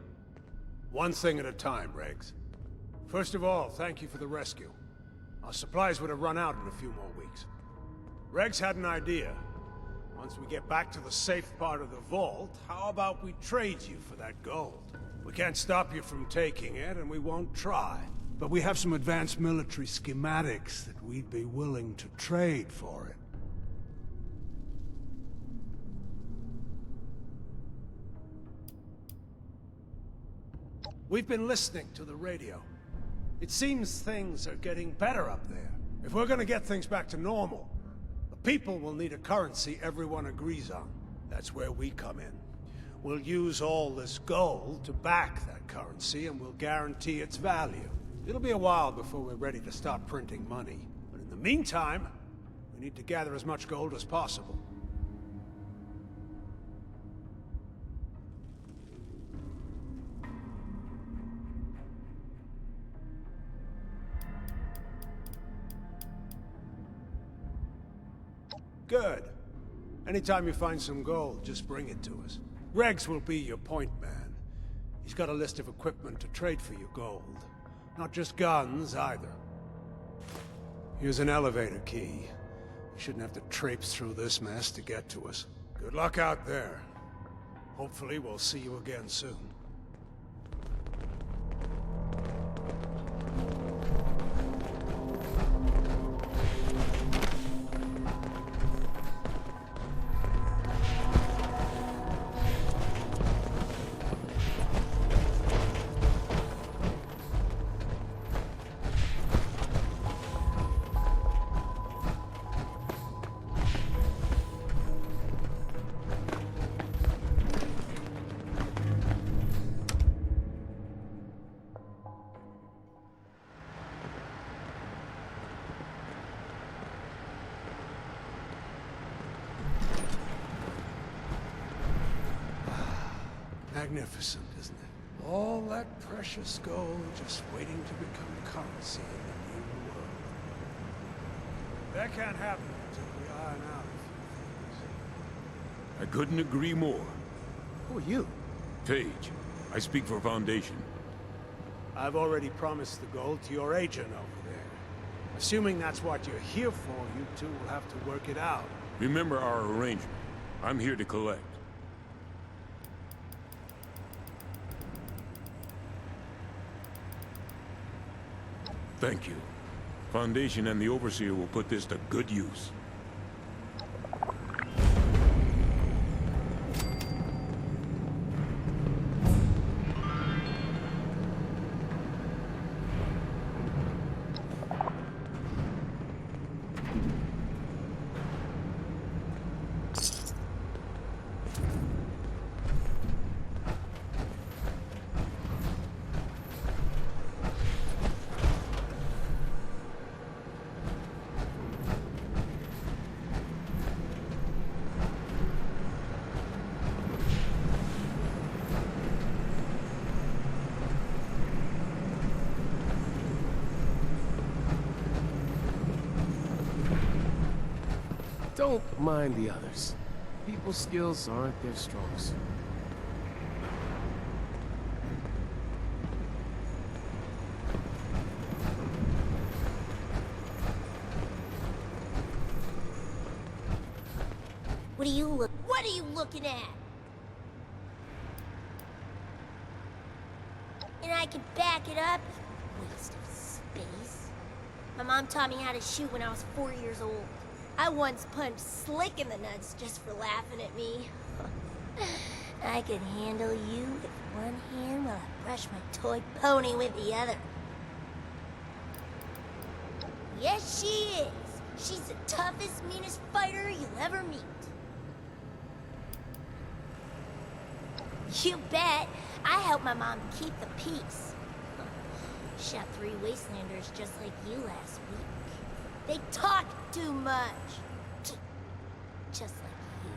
One thing at a time, Regs. First of all, thank you for the rescue. Our supplies would have run out in a few more weeks. Regs had an idea. Once we get back to the safe part of the vault, how about we trade you for that gold? We can't stop you from taking it, and we won't try. But we have some advanced military schematics that we'd be willing to trade for it. We've been listening to the radio. It seems things are getting better up there. If we're gonna get things back to normal, the people will need a currency everyone agrees on. That's where we come in. We'll use all this gold to back that currency, and we'll guarantee its value. It'll be a while before we're ready to start printing money. But in the meantime, we need to gather as much gold as possible. Good. Anytime you find some gold, just bring it to us. Regs will be your point man. He's got a list of equipment to trade for your gold. Not just guns, either. Here's an elevator key. You shouldn't have to traipse through this mess to get to us. Good luck out there. Hopefully we'll see you again soon. Magnificent, isn't it? All that precious gold just waiting to become currency in the new world. That can't happen until we iron out a few things. I couldn't agree more. Who are you? Tage. I speak for Foundation. I've already promised the gold to your agent over there. Assuming that's what you're here for, you two will have to work it out. Remember our arrangement. I'm here to collect. Thank you Foundation and the Overseer will put this to good use. Don't mind the others. People's skills aren't their strong suit. What are you looking at? And I can back it up? Waste of space. My mom taught me how to shoot when I was 4 years old. I once punched Slick in the nuts just for laughing at me. I could handle you with one hand while I brush my toy pony with the other. Yes, she is. She's the toughest, meanest fighter you'll ever meet. You bet. I helped my mom keep the peace. Shot 3 Wastelanders just like you last week. They talk too much. Just like you.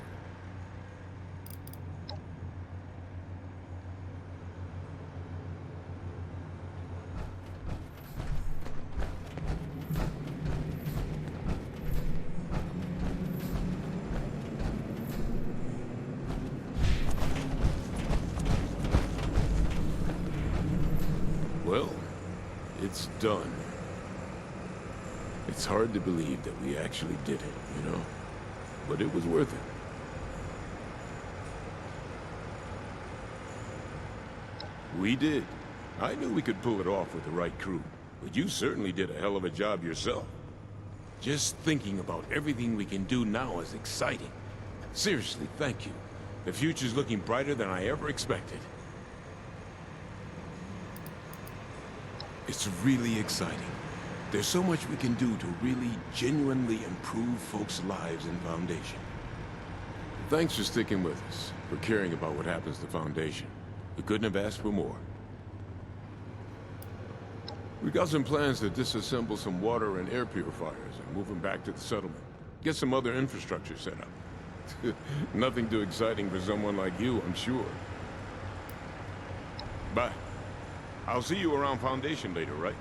Well, it's done. It's hard to believe that we actually did it, you know? But it was worth it. We did. I knew we could pull it off with the right crew, but you certainly did a hell of a job yourself. Just thinking about everything we can do now is exciting. Seriously, thank you. The future's looking brighter than I ever expected. It's really exciting. There's so much we can do to really, genuinely improve folks' lives in Foundation. Thanks for sticking with us, for caring about what happens to Foundation. We couldn't have asked for more. We got some plans to disassemble some water and air purifiers and move them back to the settlement. Get some other infrastructure set up. Nothing too exciting for someone like you, I'm sure. Bye. I'll see you around Foundation later, right?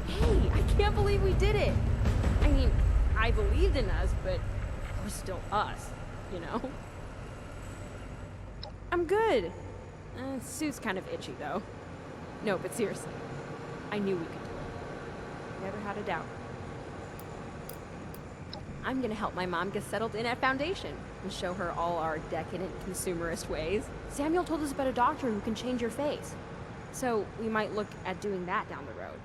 Hey, I can't believe we did it! I mean, I believed in us, but we're still us, you know? I'm good. Suit's kind of itchy, though. No, but seriously, I knew we could do it. Never had a doubt. I'm gonna help my mom get settled in at Foundation and show her all our decadent consumerist ways. Samuel told us about a doctor who can change your face. So we might look at doing that down the road,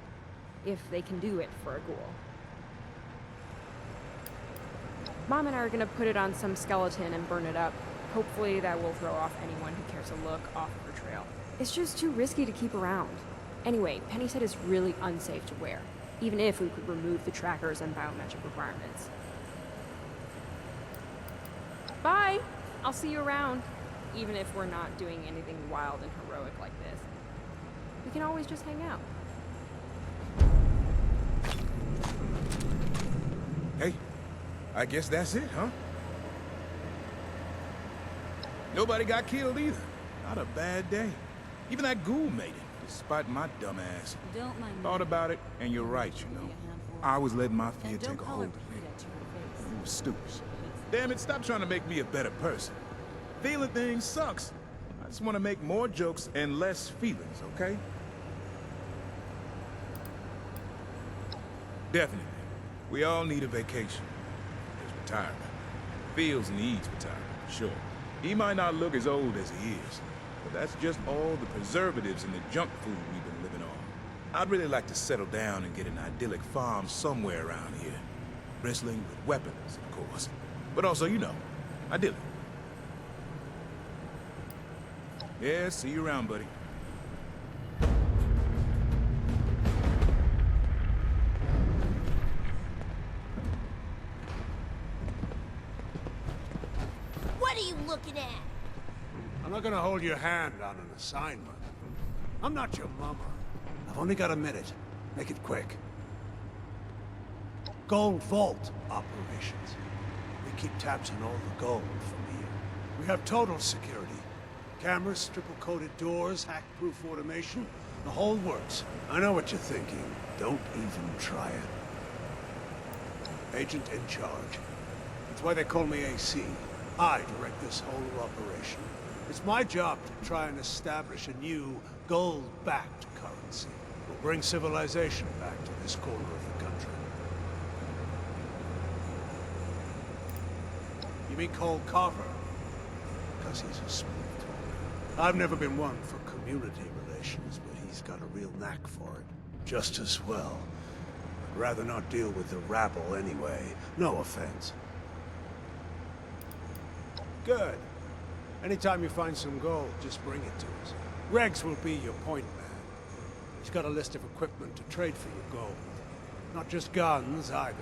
if they can do it for a ghoul. Mom and I are gonna put it on some skeleton and burn it up. Hopefully that will throw off anyone who cares to look off of her trail. It's just too risky to keep around. Anyway, Penny said it's really unsafe to wear, even if we could remove the trackers and biometric requirements. Bye! I'll see you around, even if we're not doing anything wild and heroic like this. We can always just hang out. Hey, I guess that's it, huh? Nobody got killed either. Not a bad day. Even that ghoul made it, despite my dumb ass. Don't mind me. Thought about it, and you're right, you know. I was letting my fear take a hold of me. It was stupid. Damn it, stop trying to make me a better person. Feeling things sucks. I just want to make more jokes and less feelings, okay? Definitely. We all need a vacation. There's retirement. Fields needs retirement, sure. He might not look as old as he is, but that's just all the preservatives and the junk food we've been living on. I'd really like to settle down and get an idyllic farm somewhere around here. Bristling with weapons, of course. But also, you know, idyllic. Yeah, see you around, buddy. What are you looking at? I'm not gonna hold your hand on an assignment. I'm not your mama. I've only got a minute. Make it quick. Gold vault operations. We keep tabs on all the gold from here. We have total security. Cameras, triple-coated doors, hack-proof automation. The whole works. I know what you're thinking. Don't even try it. Agent in charge. That's why they call me AC. I direct this whole operation. It's my job to try and establish a new gold-backed currency. We'll bring civilization back to this corner of the country. You mean Cole Carver? Because he's a smooth talker. I've never been one for community relations, but he's got a real knack for it. Just as well. I'd rather not deal with the rabble anyway. No offense. Good. Anytime you find some gold, just bring it to us. Regs will be your point man. He's got a list of equipment to trade for your gold. Not just guns, either.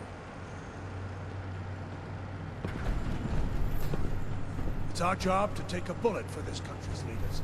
It's our job to take a bullet for this country's leaders.